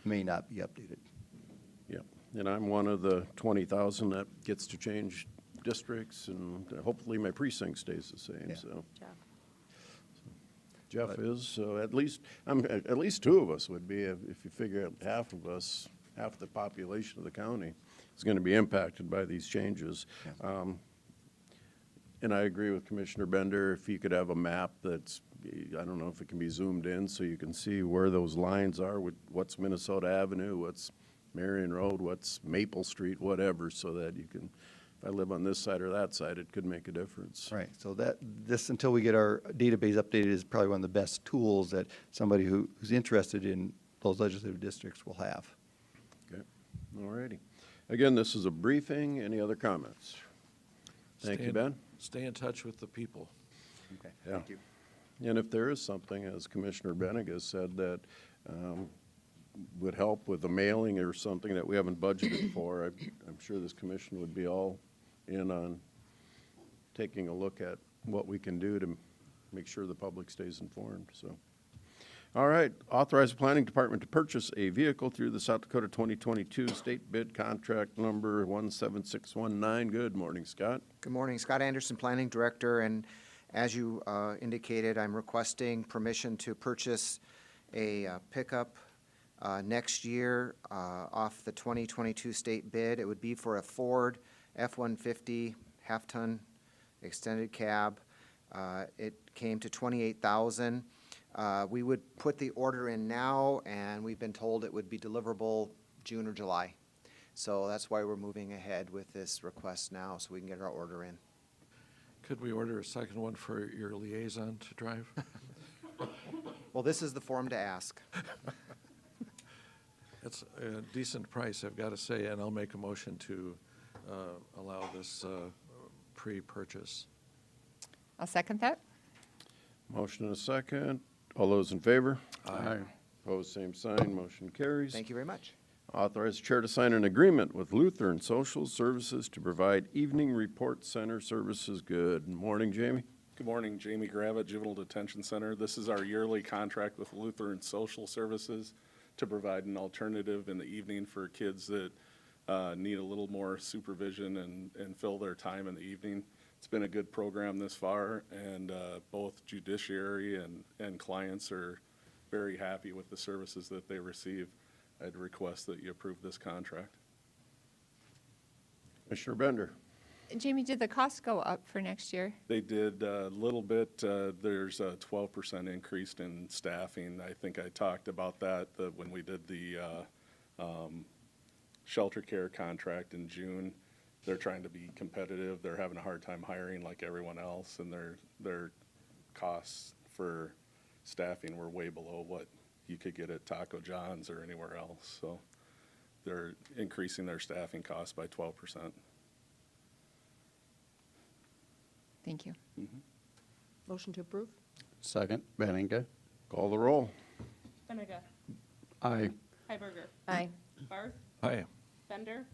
may not be updated. Yeah, and I'm one of the 20,000 that gets to change districts, and hopefully my precinct stays the same, Yeah. so. Jeff. Jeff is, so at least two of us would be, if you figure out half the population of the county is going to be impacted by these changes. Yeah. And I agree with Commissioner Bender, if you could have a map that's, I don't know if it can be zoomed in so you can see where those lines are, what's Minnesota Avenue, what's Marion Road, what's Maple Street, whatever, so that you can, if I live on this side or that side, it could make a difference. Right. So this, until we get our database updated, is probably one of the best tools that somebody who's interested in those legislative districts will have. Okay, all righty. Again, this is a briefing. Any other comments? Thank you, Ben. Stay in touch with the people. Okay. Yeah. Thank you. And if there is something, as Commissioner Benega said, that would help with the mailing or something that we haven't budgeted for, I'm sure this commission would be all in on taking a look at what we can do to make sure the public stays informed, so. All right, authorize the Planning Department to purchase a vehicle through the South Dakota 2022 State Bid Contract Number 17619. Good morning, Scott. Good morning, Scott Anderson, Planning Director, and As you indicated, I'm requesting permission to purchase a pickup next year off the 2022 state bid. It would be for a Ford F-150 half-ton extended cab. It came to $28,000. We would put the order in now, and we've been told it would be deliverable June or July. So that's why we're moving ahead with this request now, so we can get our order in. Could we order a second one for your liaison to drive? Well, this is the form to ask. It's a decent price, I've got to say, and I'll make a motion to allow this pre-purchase. I'll second that. Motion and a second. All those in favor? Aye. Opposed, same sign. Motion carries. Thank you very much. Authorize chair to sign an agreement with Lutheran Social Services to provide evening report center services. Good morning, Jamie. Good morning, Jamie Gravitt, Juvenile Detention Center. This is our yearly contract with Lutheran Social Services to provide an alternative in the evening for kids that need a little more supervision and fill their time in the evening. It's been a good program this far, and both judiciary and clients are very happy with the services that they receive. I'd request that you approve this contract. Commissioner Bender. Jamie, did the cost go up for next year? They did a little bit. There's a 12% increase in staffing. I think I talked about that when we did the shelter care contract in June. They're trying to be competitive. They're having a hard time hiring like everyone else, and their costs for staffing were way below what you could get at Taco John's or anywhere else. So they're increasing their staffing costs by 12%. Thank you. Motion to approve? Second, Benninga. Call the roll. Benega. Aye. Hiberger. Aye. Barth. Aye. Bender.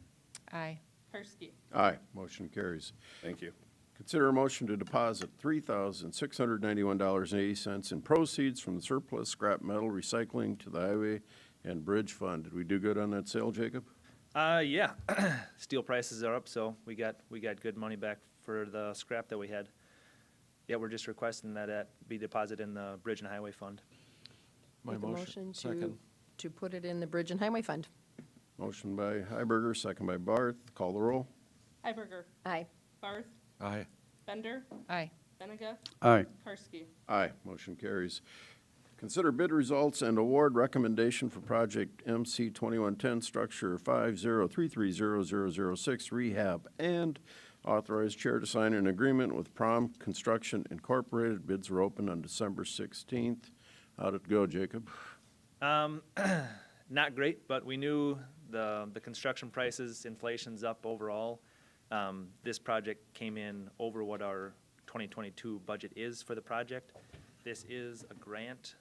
Aye. Karski. Aye. Motion carries. Thank you. Consider a motion to deposit $3,691.80 in proceeds from the surplus scrap metal recycling to the Highway and Bridge Fund. Did we do good on that sale, Jacob? Yeah. Steel prices are up, so we got good money back for the scrap that we had. Yeah, we're just requesting that it be deposited in the Bridge and Highway Fund. My Make a motion, to, second. to put it in the Bridge and Highway Fund. Motion by Hiberger, second by Barth. Call the roll. Hiberger. Aye. Barth. Aye. Bender. Aye. Benega. Aye. Karski. Aye. Motion carries. Consider bid results and award recommendation for project MC 2110 structure 50330006 rehab, and authorize chair to sign an agreement with Prom Construction Incorporated. Bids were open on December 16th. How'd it go, Jacob? Not great, but we knew the construction prices, inflation's up overall. This project came in over what our 2022 budget is for the project. This is a grant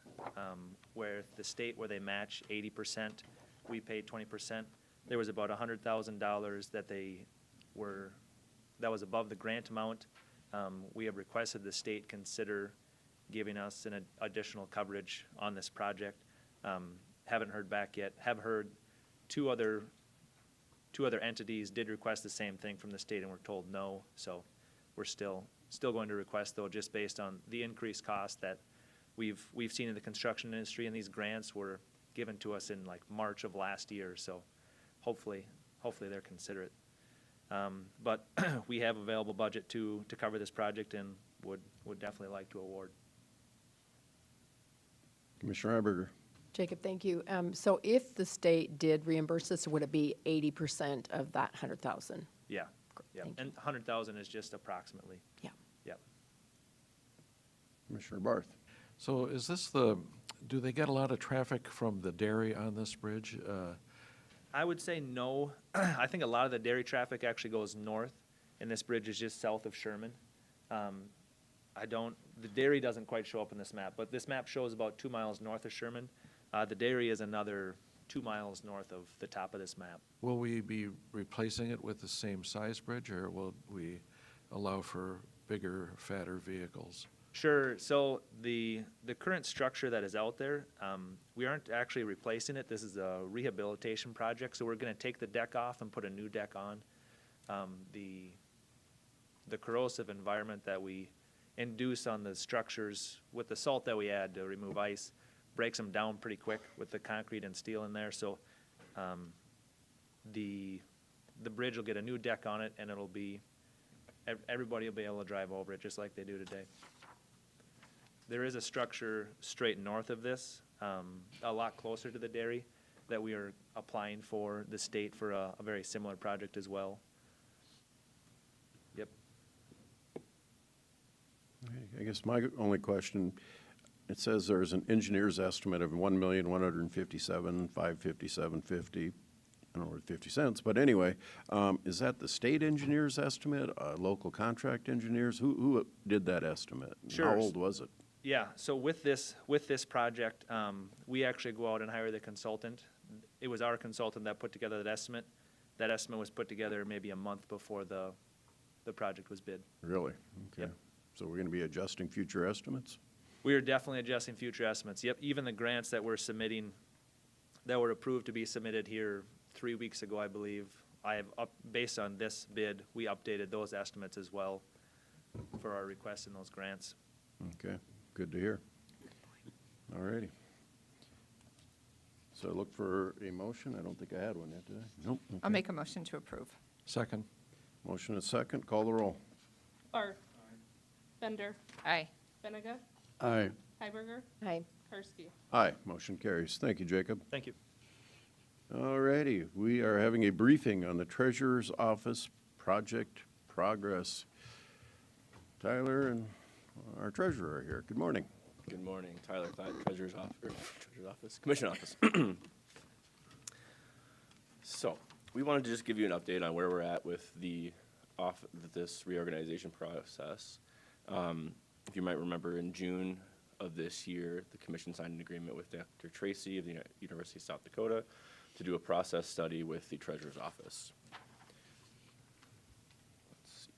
where the state, where they match 80%, we paid 20%. There was about $100,000 that was above the grant amount. We have requested the state consider giving us an additional coverage on this project. Haven't heard back yet. Have heard two other entities did request the same thing from the state and were told no. So we're still going to request, though, just based on the increased cost that we've seen in the construction industry, and these grants were given to us in like March of last year. So hopefully they're considerate. But we have available budget to cover this project and would definitely like to award. Commissioner Hiberger. Jacob, thank you. So if the state did reimburse this, would it be 80% of that 100,000? Yeah. Yeah. Thank you. And 100,000 is just approximately. Yeah. Yep. Commissioner Barth. So is this do they get a lot of traffic from the dairy on this bridge? I would say no. I think a lot of the dairy traffic actually goes north, and this bridge is just south of Sherman. The dairy doesn't quite show up in this map, but this map shows about 2 miles north of Sherman. The dairy is another 2 miles north of the top of this map. Will we be replacing it with the same size bridge, or will we allow for bigger, fatter vehicles? Sure. So the current structure that is out there, we aren't actually replacing it. This is a rehabilitation project, so we're going to take the deck off and put a new deck on. The corrosive environment that we induce on the structures with the salt that we add to remove ice, breaks them down pretty quick with the concrete and steel in there. So the bridge will get a new deck on it, and it'll be, everybody will be able to drive over it just like they do today. There is a structure straight north of this, a lot closer to the dairy, that we are applying for the state for a very similar project as well. Yep. I guess my only question, it says there's an engineer's estimate of $1,157,557.50. I don't know, 50 cents, but anyway, is that the state engineer's estimate, local contract engineers? Who did that estimate? Sure. How old was it? Yeah, so with this project, we actually go out and hire the consultant. It was our consultant that put together that estimate. That estimate was put together maybe a month before the project was bid. Really? Okay. Yep. So we're going to be adjusting future estimates? We are definitely adjusting future estimates. Yep, even the grants that we're submitting, that were approved to be submitted here 3 weeks ago, I believe, based on this bid, we updated those estimates as well for our requests in those grants. Okay, good to hear. All righty. So look for a motion. I don't think I had one yet, did I? Nope. I'll Okay. make a motion to approve. Second. Motion is second. Call the roll. Barth. Bender. Aye. Benega. Aye. Hiberger. Aye. Karski. Aye, motion carries. Thank you, Jacob. Thank you. All righty, we are having a briefing on the Treasurer's Office project progress. Tyler and our treasurer are here. Good morning. Good morning, Tyler Clyde, Treasurer's Office, Commission Office. So, we wanted to just give you an update on where we're at with this reorganization process. If you might remember, in June of this year, the Commission signed an agreement with Dr. Tracy of the University of South Dakota to do a process study with the Treasurer's Office. Let's see.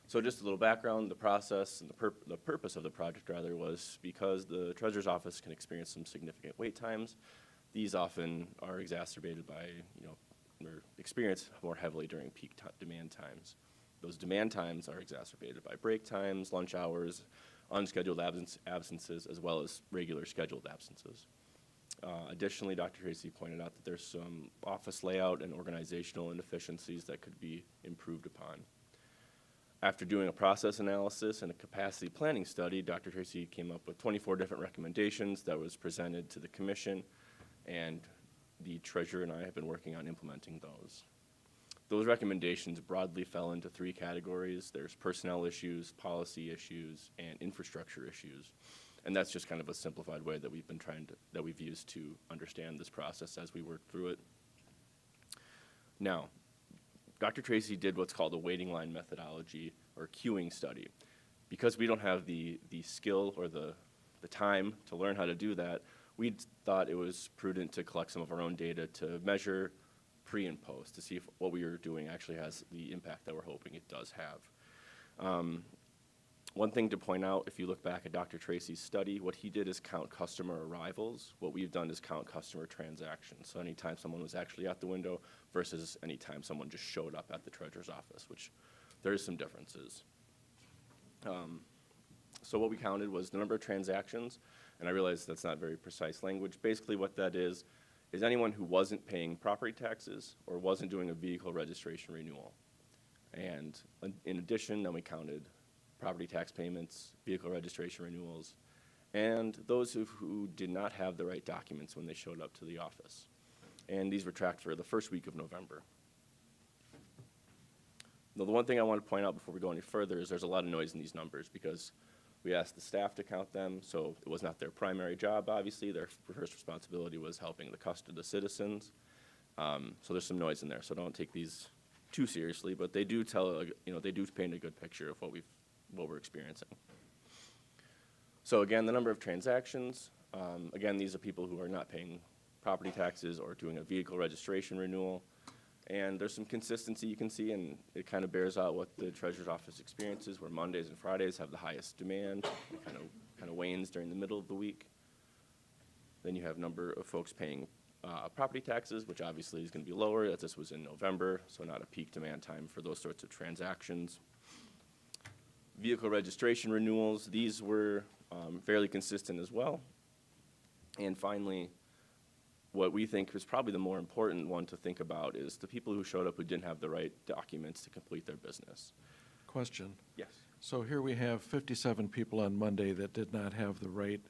So just a little background, the process and the purpose of the project rather was because the Treasurer's Office can experience some significant wait times. These often are exacerbated by, or experienced more heavily during peak demand times. Those demand times are exacerbated by break times, lunch hours, unscheduled absences, as well as regular scheduled absences. Additionally, Dr. Tracy pointed out that there's some office layout and organizational inefficiencies that could be improved upon. After doing a process analysis and a capacity planning study, Dr. Tracy came up with 24 different recommendations that was presented to the Commission, and the Treasurer and I have been working on implementing those. Those recommendations broadly fell into 3 categories. There's personnel issues, policy issues, and infrastructure issues. And that's just kind of a simplified way that we've used to understand this process as we work through it. Now, Dr. Tracy did what's called a waiting line methodology or queuing study. Because we don't have the skill or the time to learn how to do that, we thought it was prudent to collect some of our own data to measure pre and post to see if what we were doing actually has the impact that we're hoping it does have. One thing to point out, if you look back at Dr. Tracy's study, what he did is count customer arrivals. What we've done is count customer transactions. So anytime someone was actually at the window versus anytime someone just showed up at the Treasurer's Office, which there is some differences. So what we counted was the number of transactions, and I realize that's not very precise language. Basically what that is anyone who wasn't paying property taxes or wasn't doing a vehicle registration renewal. And in addition, then we counted property tax payments, vehicle registration renewals, and those who did not have the right documents when they showed up to the office. And these were tracked for the first week of November. Now, the one thing I want to point out before we go any further is there's a lot of noise in these numbers because we asked the staff to count them, so it was not their primary job, obviously. Their first responsibility was helping the citizens. So there's some noise in there, so don't take these too seriously, but they do they do paint a good picture of what we're experiencing. So again, the number of transactions, again, these are people who are not paying property taxes or doing a vehicle registration renewal. And there's some consistency you can see, and it kind of bears out what the Treasurer's Office experiences, where Mondays and Fridays have the highest demand. It kind of wanes during the middle of the week. Then you have number of folks paying property taxes, which obviously is going to be lower, as this was in November, so not a peak demand time for those sorts of transactions. Vehicle registration renewals, these were fairly consistent as well. And finally, what we think is probably the more important one to think about is the people who showed up who didn't have the right documents to complete their business. Question. Yes. So here we have 57 people on Monday that did not have the right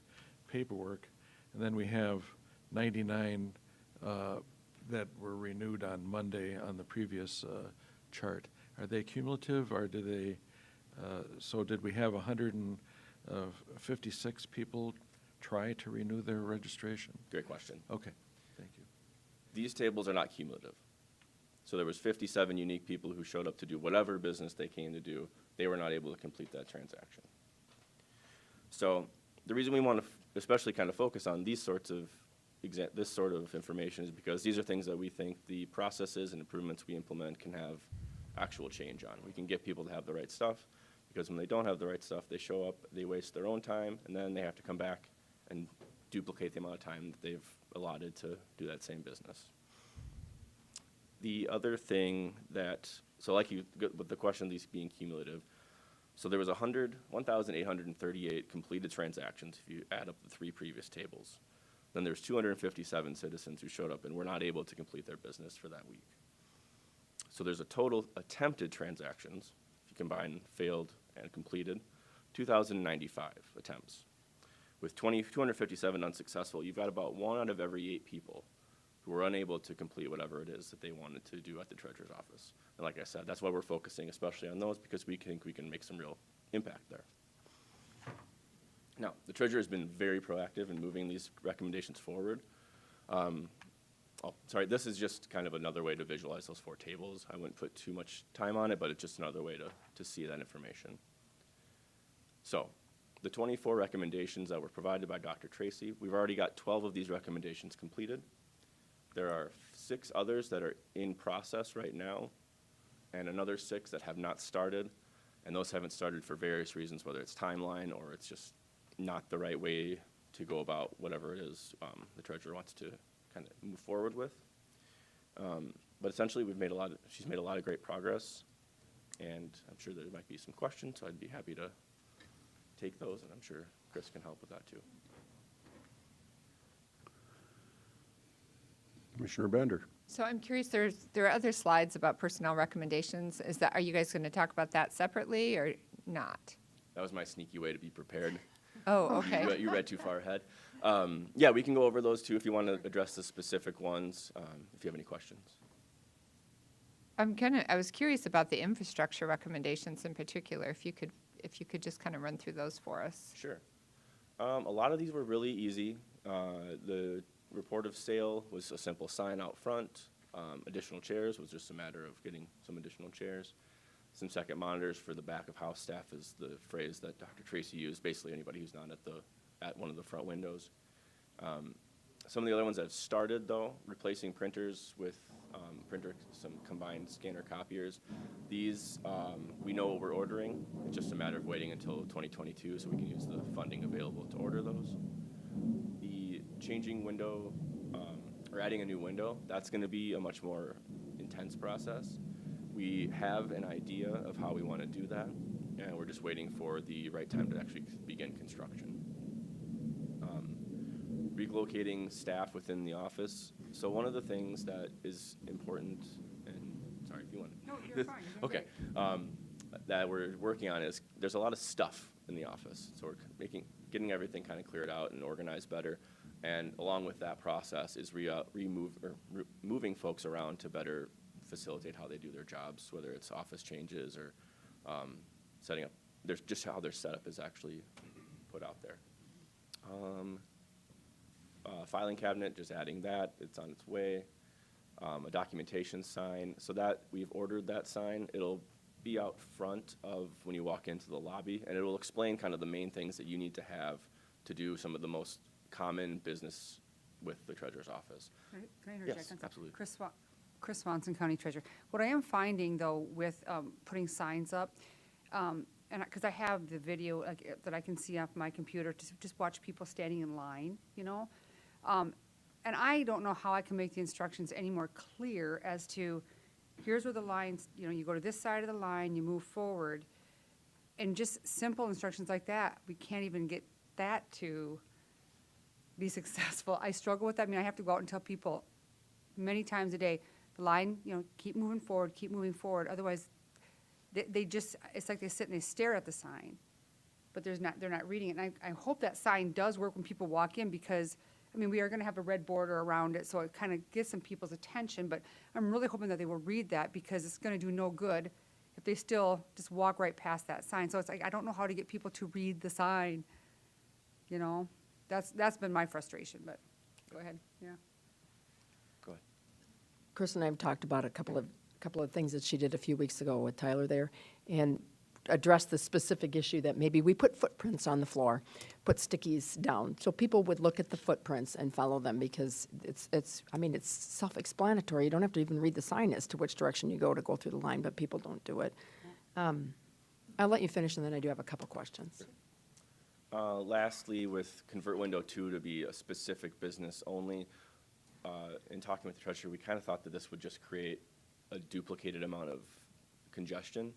paperwork, and then we have 99 that were renewed on Monday on the previous chart. Are they cumulative, or do they, so did we have 156 people try to renew their registration? Great question. Okay, thank you. These tables are not cumulative. So there was 57 unique people who showed up to do whatever business they came to do. They were not able to complete that transaction. So the reason we want to especially kind of focus on these sorts of this sort of information is because these are things that we think the processes and improvements we implement can have actual change on. We can get people to have the right stuff, because when they don't have the right stuff, they show up, they waste their own time, and then they have to come back and duplicate the amount of time that they've allotted to do that same business. The other thing that, so like you, with the question of these being cumulative, so there was 1,838 completed transactions if you add up the 3 previous tables. Then there's 257 citizens who showed up and were not able to complete their business for that week. So there's a total attempted transactions, if you combine failed and completed, 2,095 attempts. With 257 unsuccessful, you've got about 1 out of every 8 people who were unable to complete whatever it is that they wanted to do at the treasurer's office. And like I said, that's why we're focusing especially on those, because we think we can make some real impact there. Now, the treasurer has been very proactive in moving these recommendations forward. Sorry, this is just kind of another way to visualize those 4 tables. I wouldn't put too much time on it, but it's just another way to see that information. So, the 24 recommendations that were provided by Dr. Tracy, we've already got 12 of these recommendations completed. There are 6 others that are in process right now, and another 6 that have not started, and those haven't started for various reasons, whether it's timeline or it's just not the right way to go about whatever it is the treasurer wants to kind of move forward with. But essentially, she's made a lot of great progress, and I'm sure there might be some questions, so I'd be happy to take those, and I'm sure Chris can help with that too. Commissioner Bender. So I'm curious, there are other slides about personnel recommendations. Are you guys going to talk about that separately or not? That was my sneaky way to be prepared. Oh, okay. You read too far ahead. Yeah, we can go over those too if you want to address the specific ones, if you have any questions. I was curious about the infrastructure recommendations in particular, if you could just kind of run through those for us. Sure. A lot of these were really easy. The report of sale was a simple sign out front. Additional chairs was just a matter of getting some additional chairs. Some second monitors for the back of house staff is the phrase that Dr. Tracy used, basically anybody who's not at one of the front windows. Some of the other ones that have started, though, replacing printers with some combined scanner copiers. These, we know what we're ordering. It's just a matter of waiting until 2022 so we can use the funding available to order those. The changing window, or adding a new window, that's going to be a much more intense process. We have an idea of how we want to do that, and we're just waiting for the right time to actually begin construction. Relocating staff within the office. So one of the things that is important, and sorry if you want to. No, you're fine. You're okay. That we're working on is there's a lot of stuff in the office. So we're getting everything kind of cleared out and organized better. And along with that process is moving folks around to better facilitate how they do their jobs, whether it's office changes or setting up. There's just how their setup is actually put out there. Filing cabinet, just adding that, it's on its way. A documentation sign, so that we've ordered that sign. It'll be out front of when you walk into the lobby, and it will explain kind of the main things that you need to have to do some of the most common business with the treasurer's office. Can I interject? Yes, absolutely. Chris Swanson, County Treasurer. What I am finding, though, with putting signs up, and because I have the video that I can see off my computer to just watch people standing in line, you know, and I don't know how I can make the instructions any more clear as to here's where the lines, you know, you go to this side of the line, you move forward. and just simple instructions like that, we can't even get that to be successful. I struggle with that. I mean, I have to go out and tell people many times a day, the line, keep moving forward, keep moving forward. Otherwise, they just, it's like they sit and they stare at the sign, but they're not reading it. And I hope that sign does work when people walk in, because, I mean, we are going to have a red border around it, so it kind of gets some people's attention, but I'm really hoping that they will read that, because it's going to do no good if they still just walk right past that sign. So it's like, I don't know how to get people to read the sign, That's been my frustration, but go ahead, yeah. Go ahead. Chris and I have talked about a couple of things that she did a few weeks ago with Tyler there, and addressed the specific issue that maybe we put footprints on the floor, put stickies down, so people would look at the footprints and follow them, because it's self-explanatory. You don't have to even read the sign as to which direction you go to go through the line, but people don't do it. I'll let you finish, and then I do have a couple questions. Lastly, with Convert Window 2 to be a specific business only, in talking with the treasurer, we kind of thought that this would just create a duplicated amount of congestion,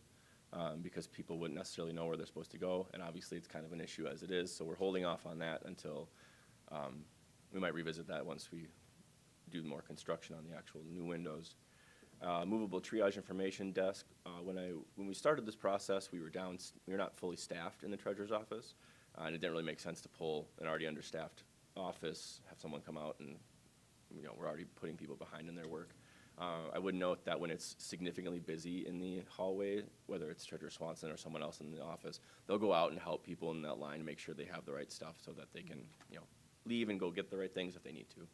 because people wouldn't necessarily know where they're supposed to go, and obviously it's kind of an issue as it is, so we're holding off on that until we might revisit that once we do more construction on the actual new windows. Movable triage information desk. When we started this process, we were not fully staffed in the treasurer's office, and it didn't really make sense to pull an already understaffed office, have someone come out, and we're already putting people behind in their work. I would note that when it's significantly busy in the hallway, whether it's Treasurer Swanson or someone else in the office, they'll go out and help people in that line, make sure they have the right stuff so that they can, leave and go get the right things if they need to.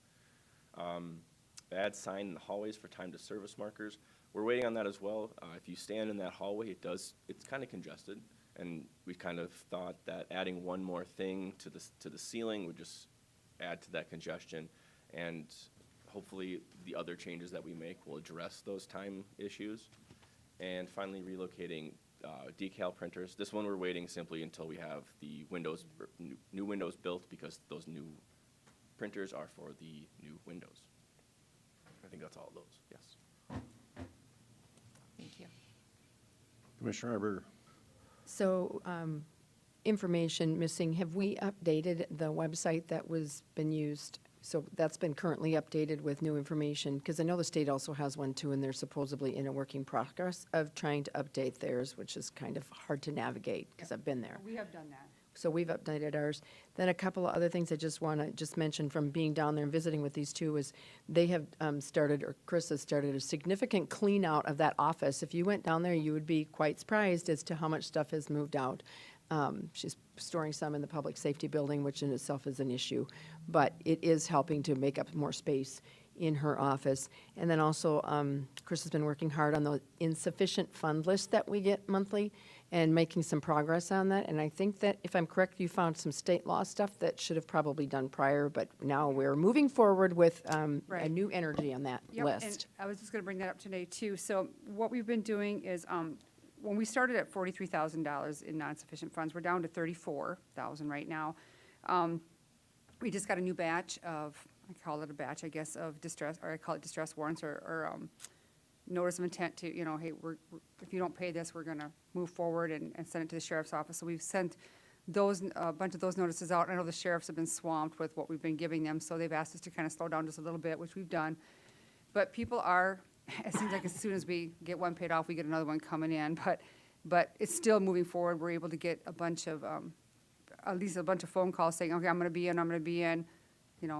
Add sign in the hallways for time to service markers. We're waiting on that as well. If you stand in that hallway, it's kind of congested, and we kind of thought that adding one more thing to the ceiling would just add to that congestion, and hopefully the other changes that we make will address those time issues. And finally, relocating decal printers. This one we're waiting simply until we have the new windows built, because those new printers are for the new windows. I think that's all of those, yes. Thank you. Commissioner Arbor. So, information missing. Have we updated the website that was been used? So that's been currently updated with new information, because I know the state also has one too, and they're supposedly in a working progress of trying to update theirs, which is kind of hard to navigate, because I've been there. We have done that. So we've updated ours. Then a couple of other things I just want to just mention from being down there and visiting with these two is they have started, or Chris has started, a significant clean out of that office. If you went down there, you would be quite surprised as to how much stuff has moved out. She's storing some in the public safety building, which in itself is an issue, but it is helping to make up more space in her office. And then also, Chris has been working hard on the insufficient fund list that we get monthly and making some progress on that. And I think that, if I'm correct, you found some state law stuff that should have probably done prior, but now we're moving forward with a Right. new energy on that Yep, list. and I was just going to bring that up today, too. So what we've been doing is, when we started at $43,000 in non-sufficient funds, we're down to $34,000 right now. We just got a new batch of, I call it a batch, I guess, of distress, or I call it distress warrants, or notice of intent to, hey, if you don't pay this, we're going to move forward and send it to the sheriff's office. So we've sent a bunch of those notices out. I know the sheriffs have been swamped with what we've been giving them, so they've asked us to kind of slow down just a little bit, which we've done. But people are, it seems like as soon as we get one paid off, we get another one coming in. But it's still moving forward. We're able to get a bunch of, at least a bunch of phone calls saying, okay, I'm going to be in, I'm going to be in.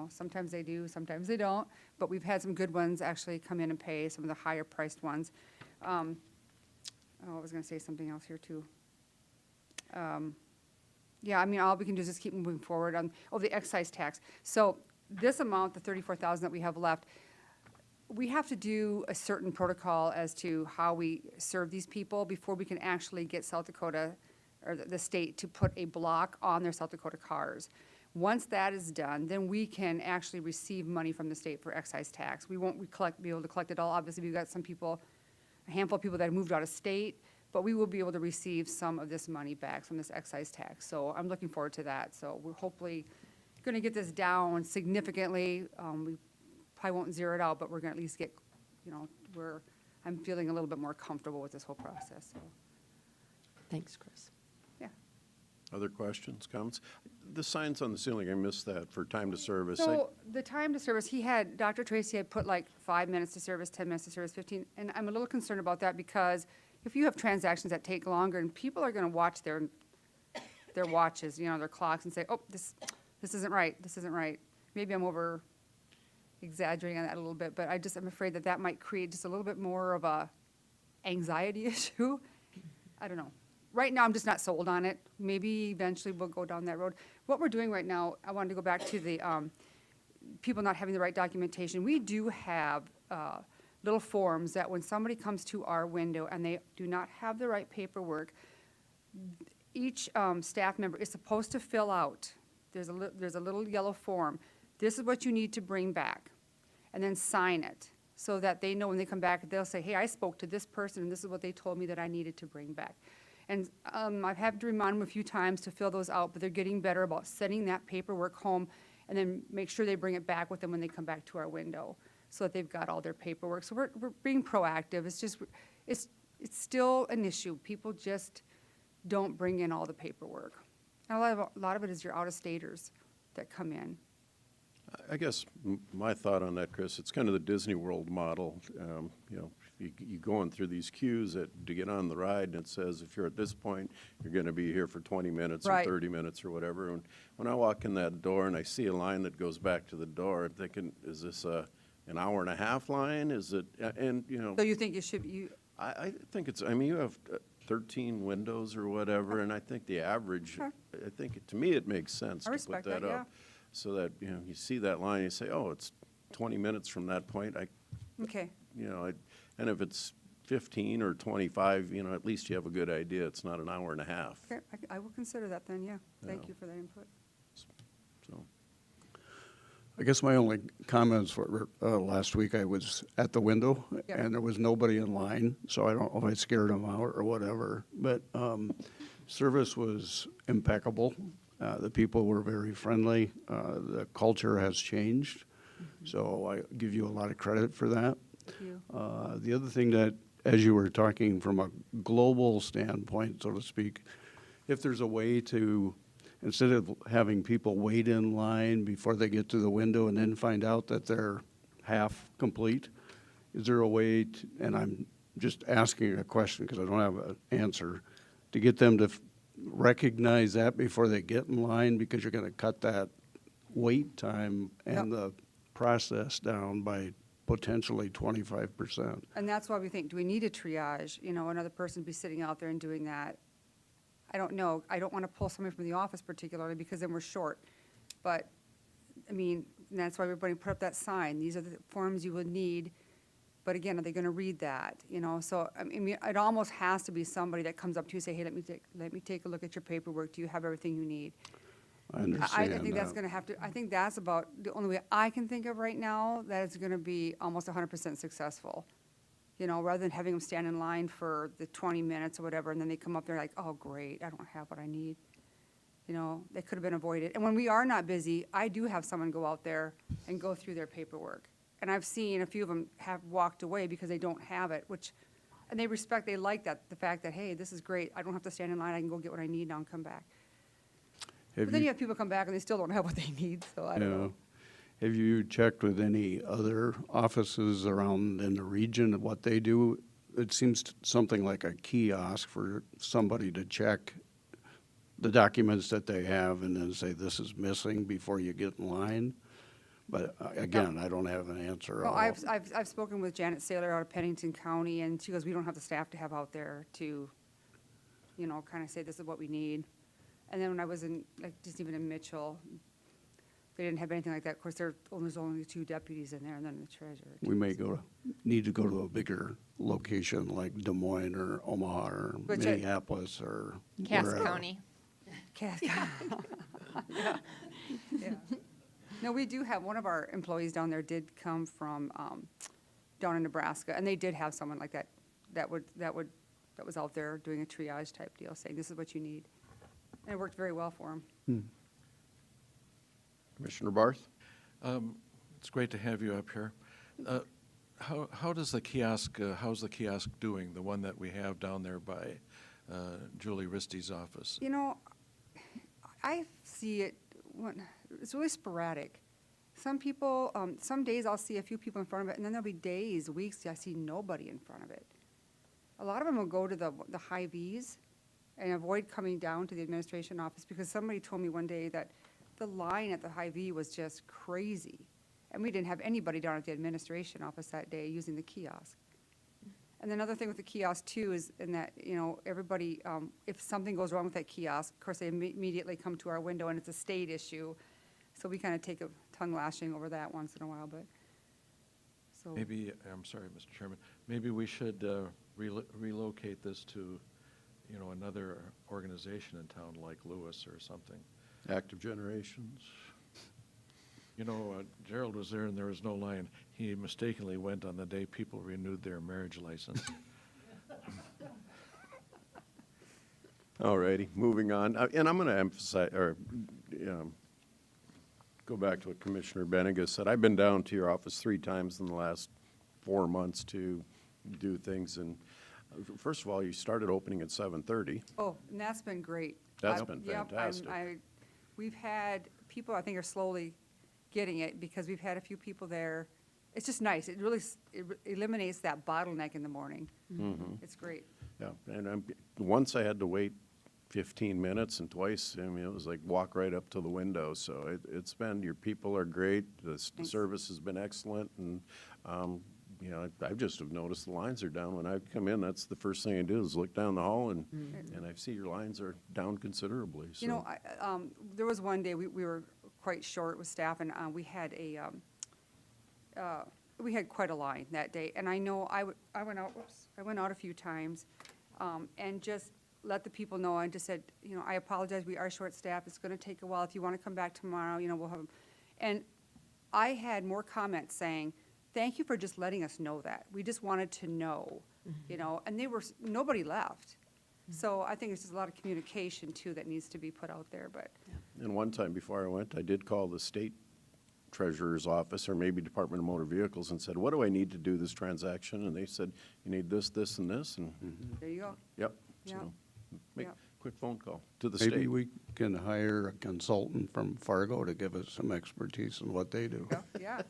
Sometimes they do, sometimes they don't. But we've had some good ones actually come in and pay, some of the higher priced ones. I was going to say something else here too. Yeah, I mean, all we can do is just keep moving forward on, the excise tax. So this amount, the $34,000 that we have left, we have to do a certain protocol as to how we serve these people before we can actually get South Dakota, or the state, to put a block on their South Dakota cars. Once that is done, then we can actually receive money from the state for excise tax. We won't be able to collect it all. Obviously, we've got some people, a handful of people that have moved out of state, but we will be able to receive some of this money back from this excise tax. So I'm looking forward to that. So we're hopefully going to get this down significantly. We probably won't zero it out, but we're going to at least get, I'm feeling a little bit more comfortable with this whole process. So. Thanks, Chris. Other questions, comments? The signs on the ceiling, I missed that for time to service. So the time to service, Dr. Tracy had put like 5 minutes to service, 10 minutes to service, 15, and I'm a little concerned about that because if you have transactions that take longer and people are gonna watch their watches, you know, their clocks and say, oh, this isn't right, this isn't right. Maybe I'm over exaggerating on that a little bit, but I'm afraid that that might create just a little bit more of a anxiety issue. I don't know. Right now, I'm just not sold on it. Maybe eventually we'll go down that road. What we're doing right now, I wanted to go back to the people not having the right documentation. We do have little forms that when somebody comes to our window and they do not have the right paperwork, each staff member is supposed to fill out. There's a little yellow form. This is what you need to bring back, and then sign it so that they know when they come back, they'll say, hey, I spoke to this person, and this is what they told me that I needed to bring back. And I've had to remind them a few times to fill those out, but they're getting better about sending that paperwork home and then make sure they bring it back with them when they come back to our window so that they've got all their paperwork. So we're being proactive. It's just, it's still an issue. People just don't bring in all the paperwork. And a lot of it is your out-of-staters that come in. I guess my thought on that, Chris, it's kind of the Disney World model. You know, you going through these queues to get on the ride, and it says if you're at this point, you're going to be here for 20 minutes Right. or 30 minutes or whatever. And when I walk in that door and I see a line that goes back to the door, I'm thinking, is this an hour and a half line? Is it? And you know, So you think it should be, I think it's. I mean, you have 13 windows or whatever, and I think the average. Okay. I think to me it makes sense I to respect put that that, yeah. up. So that, you know, you see that line, you say, oh, it's 20 minutes from that point. okay. You know, and if it's 15 or 25, you know, at least you have a good idea. It's not an hour and a half. Okay, I will consider that then, yeah. Thank Yeah. you for that input. So, I guess my only comments were, last week I was at the window Yeah. and there was nobody in line, so I don't know if I scared them out or whatever. But service was impeccable. The people were very friendly. The culture has changed, so I give you a lot of credit for that. Thank you. The other thing that, as you were talking from a global standpoint, so to speak, if there's a way to, instead of having people wait in line before they get to the window and then find out that they're half complete, is there a way to, and I'm just asking a question because I don't have an answer, to get them to recognize that before they get in line, because you're going to cut that wait time and the process down by potentially 25%. And that's why we think, do we need a triage? You know, another person be sitting out there and doing that? I don't know. I don't want to pull somebody from the office particularly because then we're short. But, I mean, and that's why everybody put up that sign. These are the forms you would need. But again, are they going to read that? You know, so I mean, it almost has to be somebody that comes up to you and say, hey, let me take a look at your paperwork. Do you have everything you need? I understand I think that's that. going to have to, I think that's about the only way I can think of right now that it's going to be almost 100% successful. You know, rather than having them stand in line for the 20 minutes or whatever, and then they come up there like, oh, great, I don't have what I need. You know, they could have been avoided. And when we are not busy, I do have someone go out there and go through their paperwork. And I've seen a few of them have walked away because they don't have it, and they like that, the fact that, hey, this is great, I don't have to stand in line, I can go get what I need now and come back. But then you have people come back and they still don't have what they need, so I don't know. Have you checked with any other offices around in the region of what they do? It seems something like a kiosk for somebody to check the documents that they have and then say this is missing before you get in line. But again, I don't have an answer. Well, I've spoken with Janet Saylor out of Pennington County, and she goes, we don't have the staff to have out there to, you know, kind of say this is what we need. And then when I was in, like, just even in Mitchell, they didn't have anything like that. Of course, there's only 2 deputies in there, and then the treasurer. We may need to go to a bigger location like Des Moines or Omaha or Minneapolis or Cass wherever. County. Cass County. Yeah. No, we do have, one of our employees down there did come from down in Nebraska, and they did have someone like that was out there doing a triage type deal, saying this is what you need. And it worked very well for them. Commissioner Barth? It's great to have you up here. How does the kiosk, how's the kiosk doing, the one that we have down there by Julie Risty's office? You know, I see it, it's really sporadic. Some people, some days I'll see a few people in front of it, and then there'll be days, weeks, I see nobody in front of it. A lot of them will go to the high Vs and avoid coming down to the administration office, because somebody told me one day that the line at the high V was just crazy. And we didn't have anybody down at the administration office that day using the kiosk. And another thing with the kiosk too is in that, you know, everybody, if something goes wrong with that kiosk, of course, they immediately come to our window, and it's a state issue. So we kind of take a tongue lashing over that once in a while, but, so. Maybe, I'm sorry, Mr. Chairman, maybe we should relocate this to, you know, another organization in town like Lewis or something. Active Generations. You know, Gerald was there and there was no line. He mistakenly went on the day people renewed their marriage license. All righty, moving on. And I'm going to emphasize, or go back to what Commissioner Benega said. I've been down to your office 3 times in the last 4 months to do things. And first of all, you started opening at 7:30. Oh, and that's been great. That's been Yep, fantastic. We've had people, I think, are slowly getting it, because we've had a few people there. It's just nice. It really eliminates that bottleneck in the morning. It's great. Yeah, and once I had to wait 15 minutes, and twice, I mean, it was like walk right up to the window. So it's been, your people are great, the service has been excellent, and, you know, I just have noticed the lines are down. When I come in, that's the first thing I do is look down the hall, and I see your lines are down considerably. So. You know, there was one day we were quite short with staff, and we had quite a line that day. And I know I went out a few times, and just let the people know. I just said, you know, I apologize, we are short-staffed, it's gonna take a while. If you wanna come back tomorrow, you know, we'll have, and I had more comments saying, thank you for just letting us know that. We just wanted to know, you know, and nobody left. So I think it's just a lot of communication too that needs to be put out there, but. And one time before I went, I did call the state treasurer's office, or maybe Department of Motor Vehicles, and said, what do I need to do this transaction? And they said, you need this, this, and this, and, There you go. yep. Yep. So, make a Yep. quick phone call to the state. Maybe we can hire a consultant from Fargo to give us some expertise in what they do. Yeah.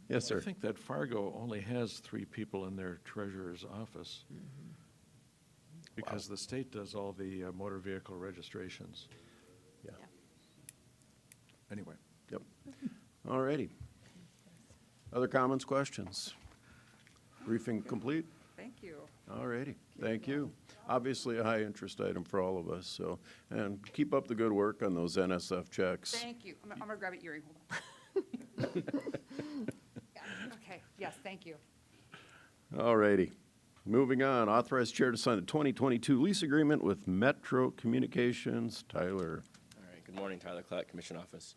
Yes, sir. I think that Fargo only has 3 people in their treasurer's office, because the state does all the motor vehicle registrations. Yeah. Anyway. Yep. All righty. Other comments, questions? Briefing complete? Thank you. All righty. Thank you. Obviously, a high-interest item for all of us, so, and keep up the good work on those NSF checks. Thank you. I'm gonna grab an earring, hold on. Okay, yes, thank you. All righty. Moving on, authorized chair to sign the 2022 lease agreement with Metro Communications. Tyler. All right, good morning, Tyler Klatt, Commission Office.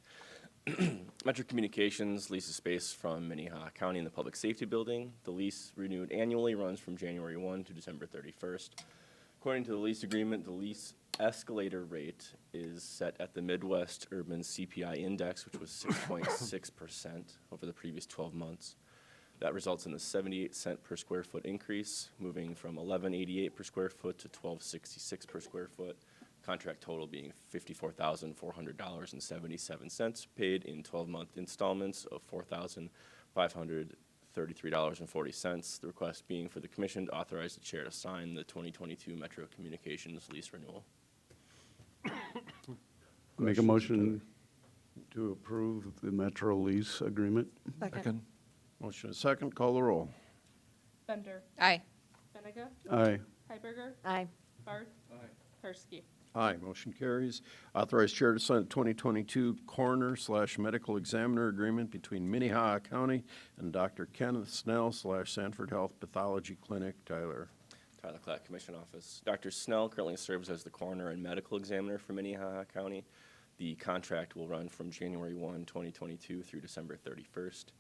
Metro Communications leases space from Minnehaha County in the Public Safety Building. The lease, renewed annually, runs from January 1 to December 31st. According to the lease agreement, the lease escalator rate is set at the Midwest Urban CPI Index, which was 6.6% over the previous 12 months. That results in a 78-cent per square foot increase, moving from $11.88 per square foot to $12.66 per square foot. Contract total being $54,400.77, paid in 12-month installments of $4,533.40. The request being for the commission to authorize the chair to sign the 2022 Metro Communications lease renewal. Make a motion to approve the Metro lease agreement. Second. Motion is second. Call the roll. Bender. Aye. Benega. Aye. Hiberger. Aye. Barth. Karski. Aye, motion carries. Authorized chair to sign the 2022 coroner/medical examiner agreement between Minnehaha County and Dr. Kenneth Snell/Sanford Health Pathology Clinic. Tyler. Tyler Klatt, Commission Office. Dr. Snell currently serves as the coroner and medical examiner for Minnehaha County. The contract will run from January 1, 2022 through December 31st.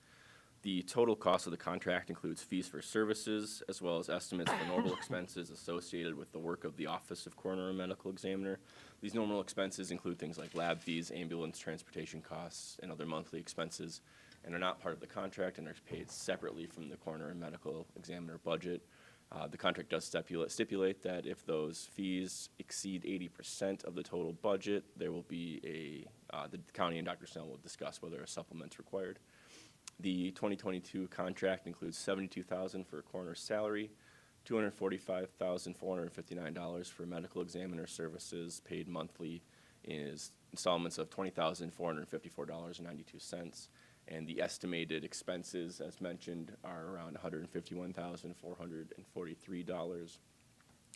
The total cost of the contract includes fees for services, as well as estimates for normal expenses associated with the work of the Office of Coroner and Medical Examiner. These normal expenses include things like lab fees, ambulance, transportation costs, and other monthly expenses, and are not part of the contract and are paid separately from the Coroner and Medical Examiner budget. The contract does stipulate that if those fees exceed 80% of the total budget, there will be the county and Dr. Snell will discuss whether a supplement's required. The 2022 contract includes $72,000 for a coroner's salary, $245,459 for medical examiner services paid monthly in installments of $20,454.92. And the estimated expenses, as mentioned, are around $151,443.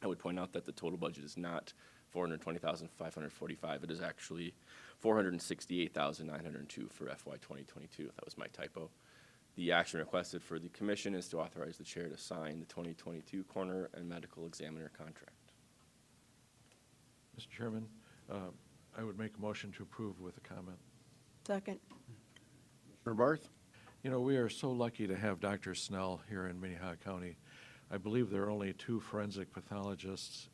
I would point out that the total budget is not $420,545. It is actually $468,902 for FY 2022. That was my typo. The action requested for the commission is to authorize the chair to sign the 2022 coroner and medical examiner contract. Mr. Chairman, I would make a motion to approve with a comment. Second. Commissioner Barth? You know, we are so lucky to have Dr. Snell here in Minnehaha County. I believe there are only 2 forensic pathologists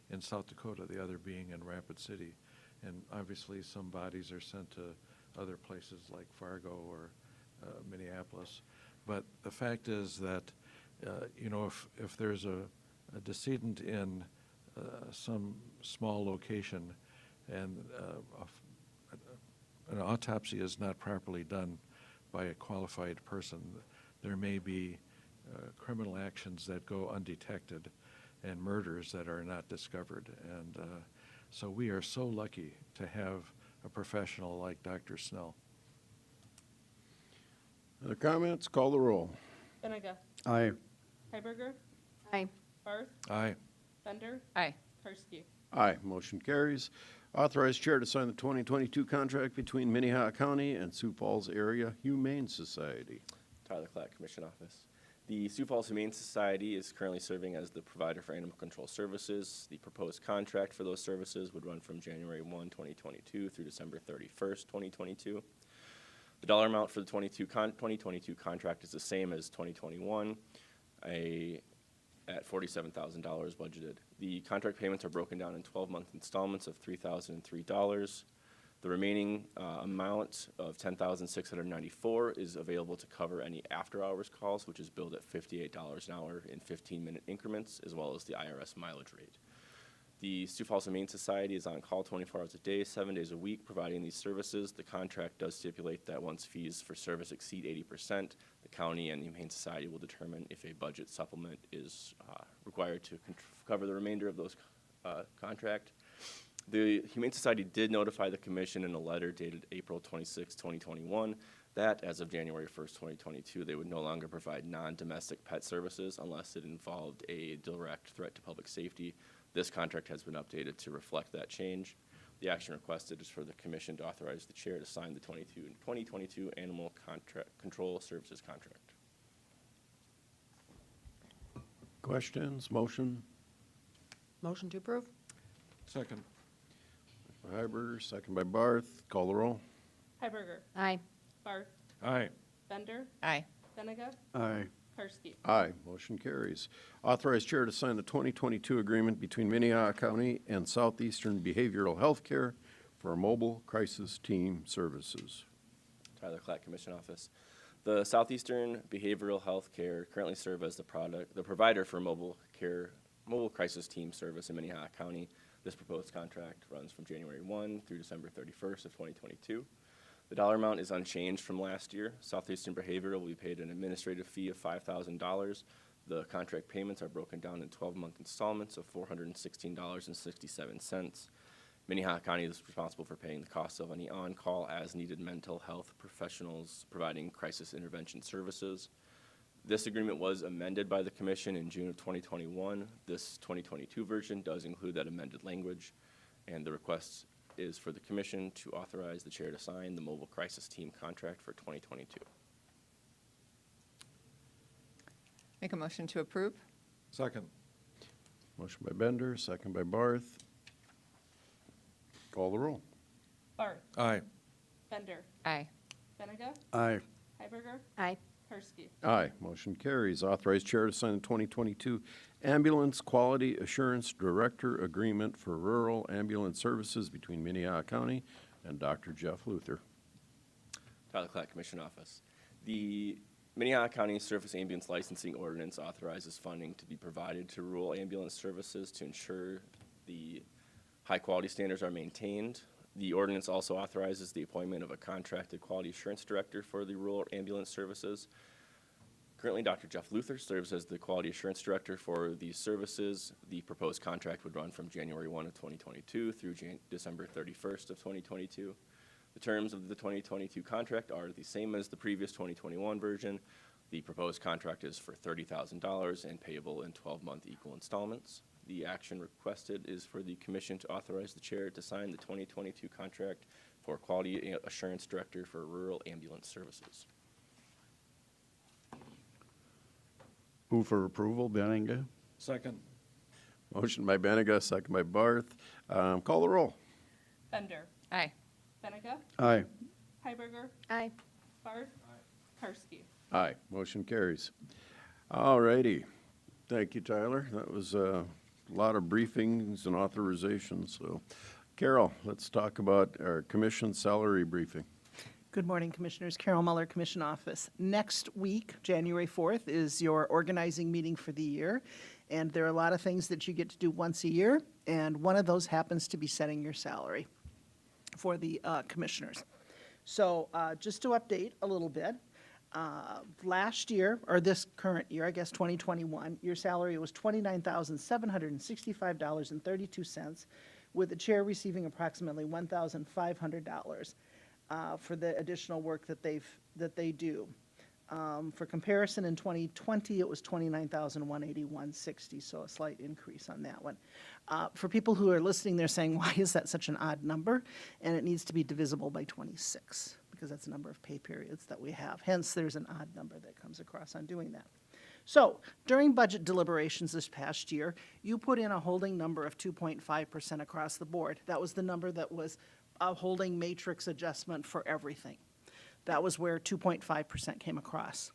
in South Dakota, the other being in Rapid City. And obviously some bodies are sent to other places like Fargo or Minneapolis. But the fact is that, you know, if there's a decedent in some small location and an autopsy is not properly done by a qualified person, there may be criminal actions that go undetected and murders that are not discovered. And so we are so lucky to have a professional like Dr. Snell. Other comments? Call the roll. Benega. Aye. Hiberger. Aye. Barth. Aye. Bender. Aye. Karski. Aye, motion carries. Authorized chair to sign the 2022 contract between Minnehaha County and Sioux Falls Area Humane Society. Tyler Clatt, Commission Office. The Sioux Falls Humane Society is currently serving as the provider for animal control services. The proposed contract for those services would run from January 1, 2022 through December 31st, 2022. The dollar amount for the 2022 contract is the same as 2021, at $47,000 budgeted. The contract payments are broken down in 12-month installments of $3,003. The remaining amount of $10,694 is available to cover any after-hours calls, which is billed at $58 an hour in 15-minute increments, as well as the IRS mileage rate. The Sioux Falls Humane Society is on call 24 hours a day, 7 days a week, providing these services. The contract does stipulate that once fees for service exceed 80%, the county and the Humane Society will determine if a budget supplement is required to cover the remainder of those contract. The Humane Society did notify the commission in a letter dated April 26, 2021, that as of January 1st, 2022, they would no longer provide non-domestic pet services unless it involved a direct threat to public safety. This contract has been updated to reflect that change. The action requested is for the commission to authorize the chair to sign the 2022 Animal Control Services contract. Questions, motion? Motion to approve? Second. Hiberger, second by Barth. Call the roll. Hiberger. Aye. Barth. Aye. Bender. Aye. Benega. Aye. Karski. Aye, motion carries. Authorized chair to sign the 2022 agreement between Minnehaha County and Southeastern Behavioral Health Care for mobile crisis team services. Tyler Clatt, Commission Office. The Southeastern Behavioral Health Care currently serve as the provider for mobile crisis team service in Minnehaha County. This proposed contract runs from January 1 through December 31st of 2022. The dollar amount is unchanged from last year. Southeastern Behavioral will be paid an administrative fee of $5,000. The contract payments are broken down in 12-month installments of $416.67. Minnehaha County is responsible for paying the cost of any on-call as-needed mental health professionals providing crisis intervention services. This agreement was amended by the Commission in June of 2021. This 2022 version does include that amended language, and the request is for the Commission to authorize the chair to sign the mobile crisis team contract for 2022. Make a motion to approve? Second. Motion by Bender, second by Barth. Call the roll. Barth. Aye. Bender. Aye. Benega. Aye. Hiberger. Aye. Karski. Aye, motion carries. Authorized chair to sign the 2022 Ambulance Quality Assurance Director Agreement for Rural Ambulance Services between Minnehaha County and Dr. Jeff Luther. Tyler Clatt, Commission Office. The Minnehaha County Surface Ambulance Licensing Ordinance authorizes funding to be provided to rural ambulance services to ensure the high-quality standards are maintained. The ordinance also authorizes the appointment of a contracted quality assurance director for the rural ambulance services. Currently, Dr. Jeff Luther serves as the quality assurance director for these services. The proposed contract would run from January 1 of 2022 through December 31st of 2022. The terms of the 2022 contract are the same as the previous 2021 version. The proposed contract is for $30,000 and payable in 12-month equal installments. The action requested is for the commission to authorize the chair to sign the 2022 contract for quality assurance director for rural ambulance services. Move for approval, Benninga? Second. Motion by Benega, second by Barth. Call the roll. Bender. Aye. Benega. Aye. Hiberger. Aye. Barth. Karski. Aye, motion carries. All righty. Thank you, Tyler. That was a lot of briefings and authorizations. So, Carol, let's talk about our commission salary briefing. Good morning, Commissioners. Carol Muller, Commission Office. Next week, January 4th, is your organizing meeting for the year. And there are a lot of things that you get to do once a year, and one of those happens to be setting your salary for the commissioners. So just to update a little bit, last year, or this current year, I guess 2021, your salary was $29,765.32, with the chair receiving approximately $1,500 for the additional work that they do. For comparison, in 2020, it was $29,181.60, so a slight increase on that one. For people who are listening, they're saying, why is that such an odd number? And it needs to be divisible by 26, because that's the number of pay periods that we have. Hence, there's an odd number that comes across on doing that. So, during budget deliberations this past year, you put in a holding number of 2.5% across the board. That was the number that was a holding matrix adjustment for everything. That was where 2.5% came across.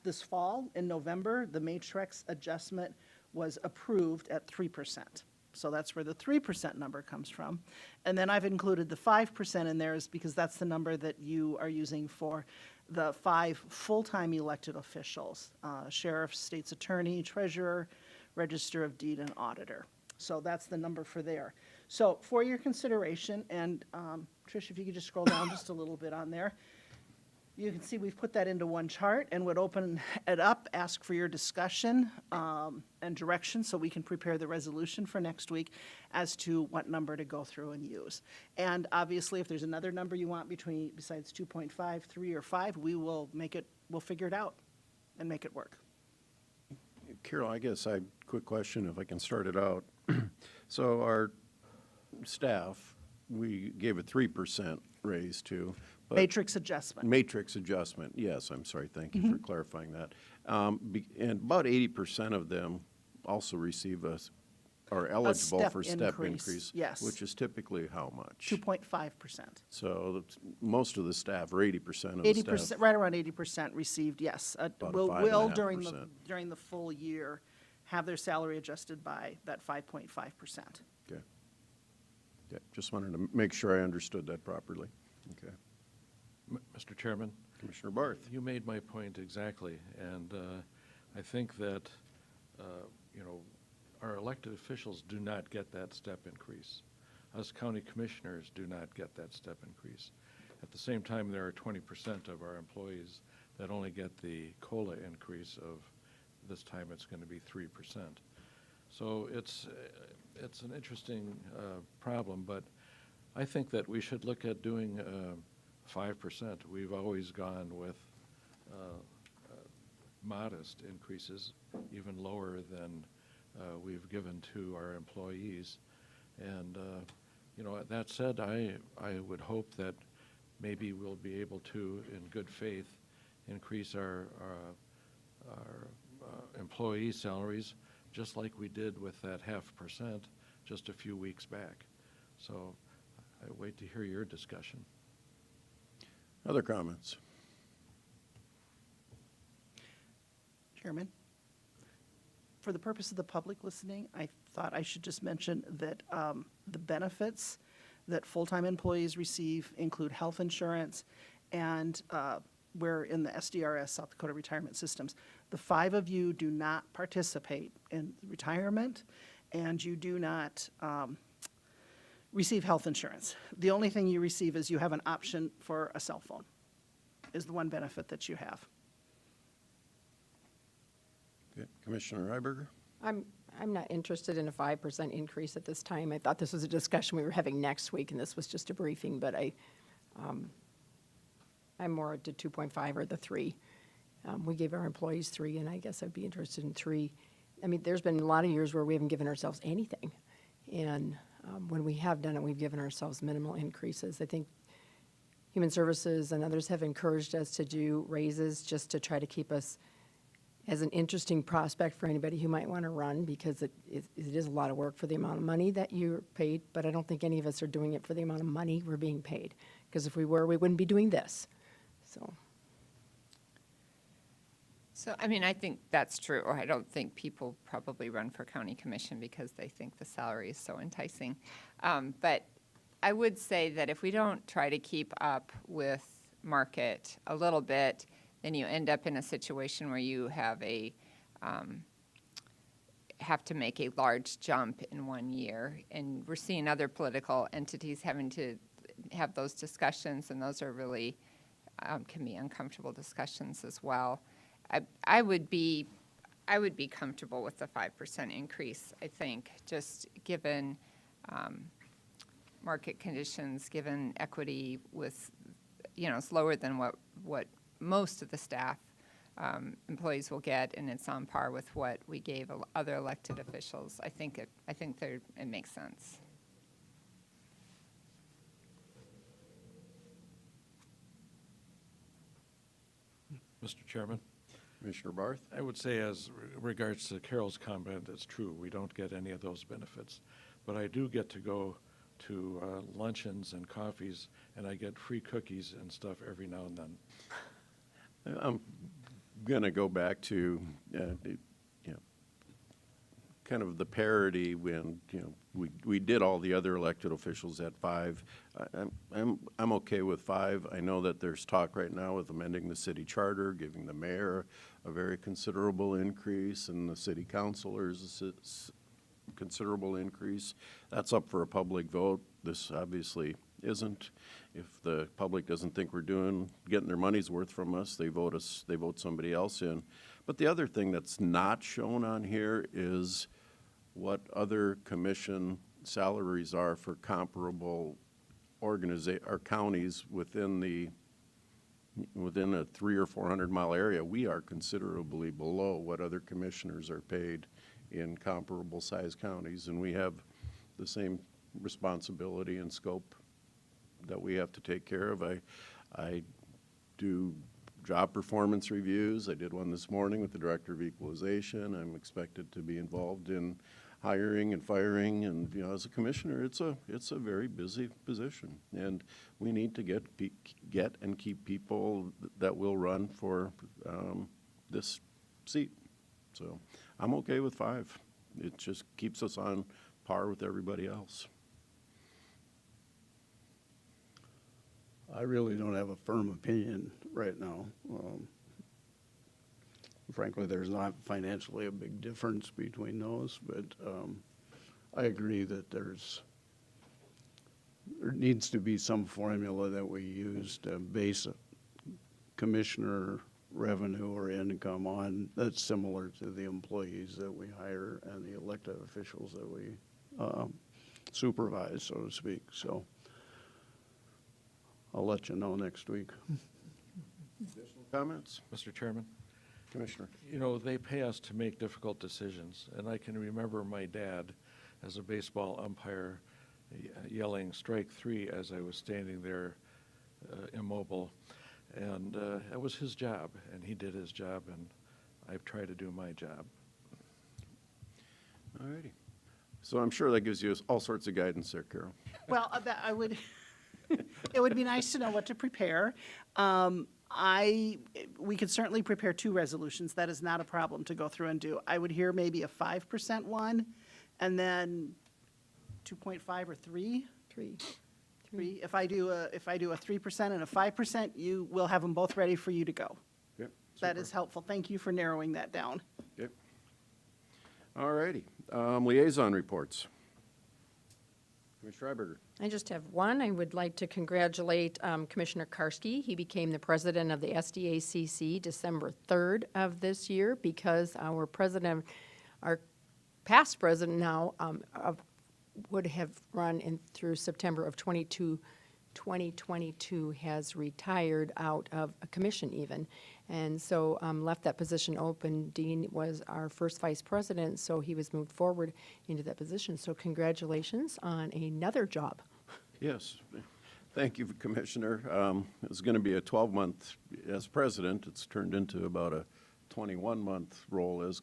This fall, in November, the matrix adjustment was approved at 3%. So that's where the 3% number comes from. And then I've included the 5% in there is because that's the number that you are using for the 5 full-time elected officials, sheriff, state's attorney, treasurer, register of deed, and auditor. So that's the number for there. So for your consideration, and Trish, if you could just scroll down just a little bit on there, you can see we've put that into one chart and would open it up, ask for your discussion and direction so we can prepare the resolution for next week as to what number to go through and use. And obviously, if there's another number you want besides 2.5, 3, or 5, we'll figure it out and make it work. Carol, I guess quick question, if I can start it out. So our staff, we gave a 3% raise to. But Matrix adjustment. Matrix adjustment, yes, I'm sorry, thank you for clarifying that. And about 80% of them also receive are eligible for step increase. Yes. Which is typically how much? 2.5%. So most of the staff, or 80% of the staff. 80%, right around 80% received, yes. About Will 5.5%. during the full year have their salary adjusted by that 5.5%. Okay. Okay, just wanted to make sure I understood that properly. Okay. Mr. Chairman? Commissioner Barth. You made my point exactly, and I think that, our elected officials do not get that step increase. Us county commissioners do not get that step increase. At the same time, there are 20% of our employees that only get the COLA increase of, this time it's going to be 3%. So it's an interesting problem, but I think that we should look at doing 5%. We've always gone with modest increases, even lower than we've given to our employees. And, that said, I would hope that maybe we'll be able to, in good faith, increase our employee salaries just like we did with that 0.5% just a few weeks back. So I wait to hear your discussion. Other comments? Chairman, for the purpose of the public listening, I thought I should just mention that the benefits that full-time employees receive include health insurance and we're in the SDRS, South Dakota Retirement Systems. The 5 of you do not participate in retirement, and you do not receive health insurance. The only thing you receive is you have an option for a cell phone, is the one benefit that you have. Okay. Commissioner Heiberger? I'm not interested in a 5% increase at this time. I thought this was a discussion we were having next week, and this was just a briefing, but I'm more at the 2.5 or the 3. We gave our employees 3, and I guess I'd be interested in 3. I mean, there's been a lot of years where we haven't given ourselves anything, and when we have done it, we've given ourselves minimal increases. I think Human Services and others have encouraged us to do raises just to try to keep us as an interesting prospect for anybody who might want to run, because it is a lot of work for the amount of money that you're paid, but I don't think any of us are doing it for the amount of money we're being paid, because if we were, we wouldn't be doing this. So, I mean, I think that's true. I don't think people probably run for county commission because they think the salary is so enticing. But I would say that if we don't try to keep up with market a little bit, then you end up in a situation where you have to make a large jump in 1 year. And we're seeing other political entities having to have those discussions, and those are really can be uncomfortable discussions as well. I would be comfortable with the 5% increase, I think, just given market conditions, given equity with, it's lower than what most of the staff employees will get, and it's on par with what we gave other elected officials. I think it makes sense. Mr. Chairman, Commissioner Barth? I would say as regards to Carol's comment, it's true, we don't get any of those benefits. But I do get to go to luncheons and coffees, and I get free cookies and stuff every now and then. I'm going to go back to, kind of the parity when, we did all the other elected officials at 5. I'm okay with 5. I know that there's talk right now with amending the city charter, giving the mayor a very considerable increase, and the city councilors a considerable increase. That's up for a public vote. This obviously isn't. If the public doesn't think we're getting their money's worth from us, they vote somebody else in. But the other thing that's not shown on here is what other commission salaries are for comparable or counties within a 300 or 400 mile area. We are considerably below what other commissioners are paid in comparable size counties, and we have the same responsibility and scope that we have to take care of. I do job performance reviews. I did one this morning with the Director of Equalization. I'm expected to be involved in hiring and firing, and as a commissioner, it's a very busy position, and we need to get and keep people that will run for this seat. So I'm okay with 5. It just keeps us on par with everybody else. I really don't have a firm opinion right now. Frankly, there's not financially a big difference between those, but I agree that there needs to be some formula that we use to base commissioner revenue or income on that's similar to the employees that we hire and the elected officials that we supervise, so to speak. So I'll let you know next week. Additional comments? Mr. Chairman? Commissioner. They pay us to make difficult decisions, and I can remember my dad as a baseball umpire yelling "strike 3" as I was standing there immobile, and it was his job, and he did his job, and I've tried to do my job. All righty. So I'm sure that gives you all sorts of guidance there, Carol. Well, it would be nice to know what to prepare. We could certainly prepare 2 resolutions. That is not a problem to go through and do. I would hear maybe a 5% one, and then 2.5 or 3. 3 3. If I do a 3% and a 5%, you will have them both ready for you to go. Yep. That super. is helpful. Thank you for narrowing that down. Okay. All righty. Liaison reports. Commissioner Freiberger. I just have one. I would like to congratulate Commissioner Karski. He became the president of the SDACC December 3rd of this year because our president, our past president now, would have run through September of 2022, has retired out of a commission even. And so left that position open. Dean was our first vice president, so he was moved forward into that position. So congratulations on another job. Yes. Thank you, Commissioner. It's going to be a 12-month as president. It's turned into about a 21-month role as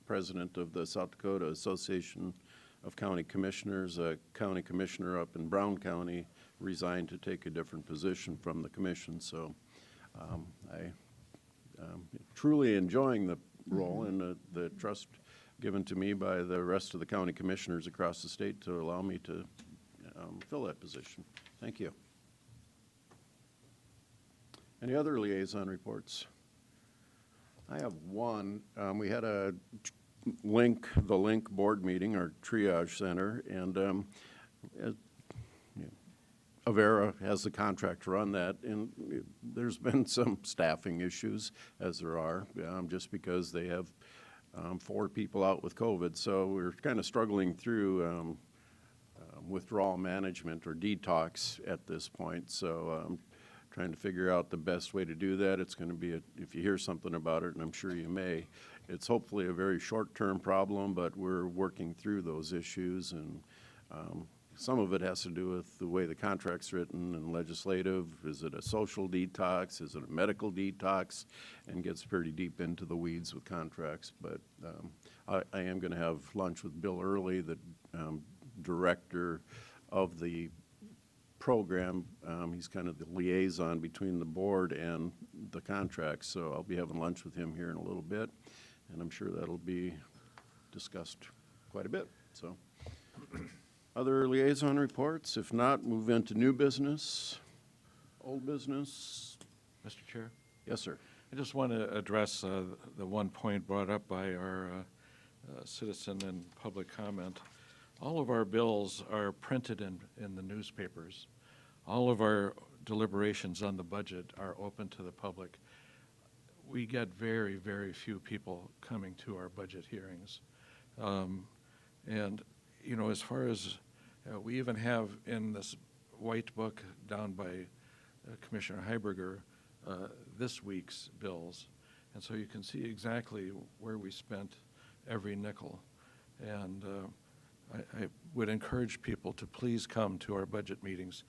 president of the South Dakota Association of County Commissioners. A county commissioner up in Brown County resigned to take a different position from the commission. So I truly enjoying the role and the trust given to me by the rest of the county commissioners across the state to allow me to fill that position. Thank you. Any other liaison reports? I have one. We had the Link board meeting, our triage center, and Avera has the contract to run that, and there's been some staffing issues, as there are, just because they have 4 people out with COVID. So we're kind of struggling through withdrawal management or detox at this point. So I'm trying to figure out the best way to do that. It's going to be, if you hear something about it, and I'm sure you may, it's hopefully a very short-term problem, but we're working through those issues, and some of it has to do with the way the contract's written and legislative. Is it a social detox? Is it a medical detox? And gets pretty deep into the weeds with contracts. But I am going to have lunch with Bill Early, the director of the program. He's kind of the liaison between the board and the contracts. So I'll be having lunch with him here in a little bit, and I'm sure that'll be discussed quite a bit. So. Other liaison reports? If not, move into new business, old business. Mr. Chair, Yes, sir. I just want to address the one point brought up by our citizen in public comment. All of our bills are printed in the newspapers. All of our deliberations on the budget are open to the public. We get very, very few people coming to our budget hearings. And, you know, as far as we even have in this white book down by Commissioner Heiberger this week's bills. And so you can see exactly where we spent every nickel. And I would encourage people to please come to our budget meetings.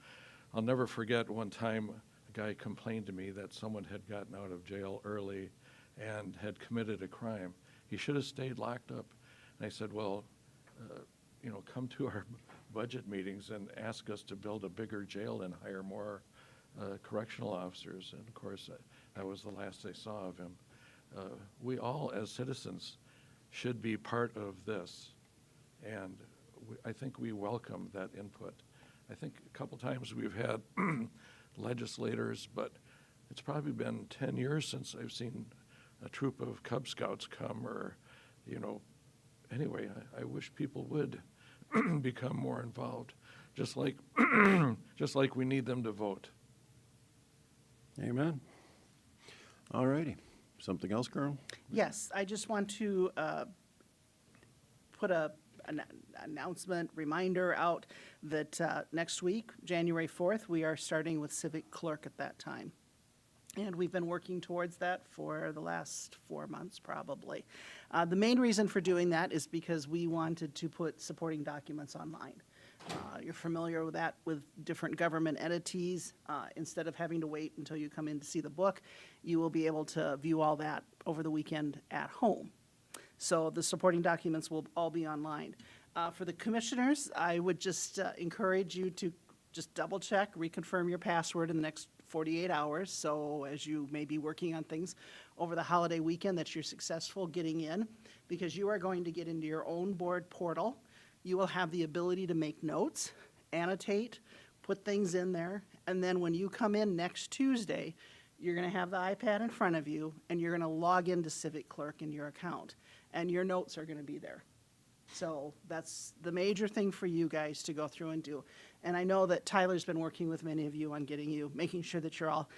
I'll never forget one time a guy complained to me that someone had gotten out of jail early and had committed a crime. He should have stayed locked up. And I said, well, you know, come to our budget meetings and ask us to build a bigger jail and hire more correctional officers. And of course, that was the last I saw of him. We all, as citizens, should be part of this. And I think we welcome that input. I think a couple times we've had legislators, but it's probably been 10 years since I've seen a troop of Cub Scouts come, or, you know, anyway, I wish people would become more involved, just like just like we need them to vote. Amen. All righty. Something else, Carol? Yes, I just want to put an announcement, reminder out that next week, January 4th, we are starting with civic clerk at that time. And we've been working towards that for the last 4 months, probably. The main reason for doing that is because we wanted to put supporting documents online. You're familiar with that with different government entities. Instead of having to wait until you come in to see the book, you will be able to view all that over the weekend at home. So the supporting documents will all be online. For the commissioners, I would just encourage you to just double check, reconfirm your password in the next 48 hours. So as you may be working on things over the holiday weekend, that you're successful getting in, because you are going to get into your own board portal. You will have the ability to make notes, annotate, put things in there, and then when you come in next Tuesday, you're gonna have the iPad in front of you, and you're gonna log into Civic Clerk in your account, and your notes are gonna be there. So that's the major thing for you guys to go through and do. And I know that Tyler's been working with many of you on making sure that you're all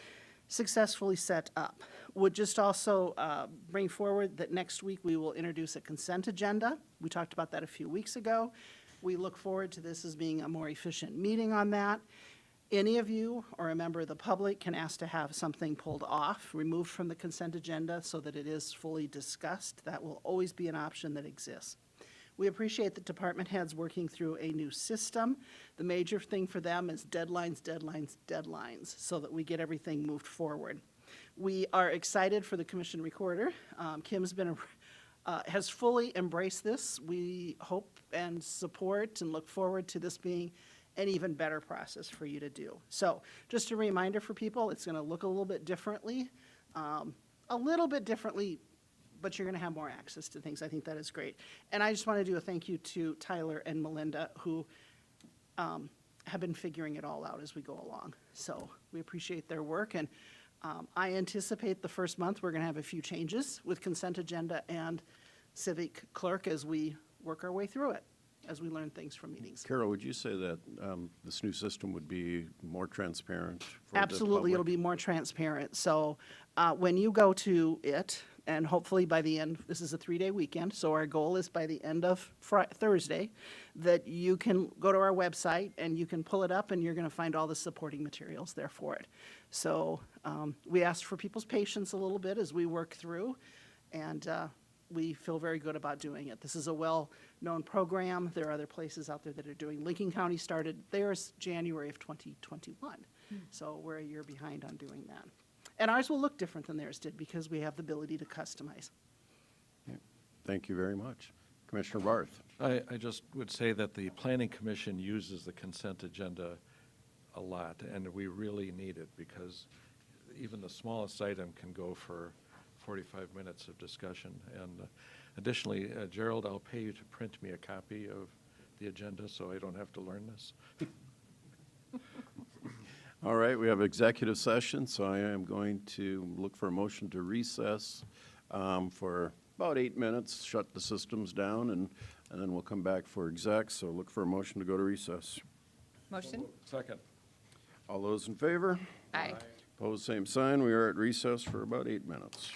successfully set up. Would just also bring forward that next week we will introduce a consent agenda. We talked about that a few weeks ago. We look forward to this as being a more efficient meeting on that. Any of you or a member of the public can ask to have something pulled off, removed from the consent agenda so that it is fully discussed. That will always be an option that exists. We appreciate the department heads working through a new system. The major thing for them is deadlines, deadlines, deadlines, so that we get everything moved forward. We are excited for the commission recorder. Kim's has fully embraced this. We hope and support and look forward to this being an even better process for you to do. So just a reminder for people, it's going to look a little bit differently, but you're going to have more access to things. I think that is great. And I just want to do a thank you to Tyler and Melinda, who have been figuring it all out as we go along. So we appreciate their work, and I anticipate the first month we're going to have a few changes with consent agenda and Civic Clerk as we work our way through it, as we learn things from meetings. Carol, would you say that this new system would be more transparent for the Absolutely, it'll public? be more transparent. So when you go to it, and hopefully by the end, this is a 3-day weekend, so our goal is by the end of Thursday, that you can go to our website and you can pull it up and you're going to find all the supporting materials there for it. So we asked for people's patience a little bit as we work through, and we feel very good about doing it. This is a well-known program. There are other places out there that are doing. Lincoln County started theirs January of 2021. So we're a year behind on doing that. And ours will look different than theirs did because we have the ability to customize. Thank you very much. Commissioner Barth. I just would say that the Planning Commission uses the consent agenda a lot, and we really need it because even the smallest item can go for 45 minutes of discussion. And additionally, Gerald, I'll pay you to print me a copy of the agenda so I don't have to learn this. All right, we have executive session, so I am going to look for a motion to recess for about 8 minutes, shut the systems down, and then we'll come back for exec. So look for a motion to go to recess. Motion? Second. All those in favor? Aye. Opposed, same sign. We are at recess for about 8 minutes.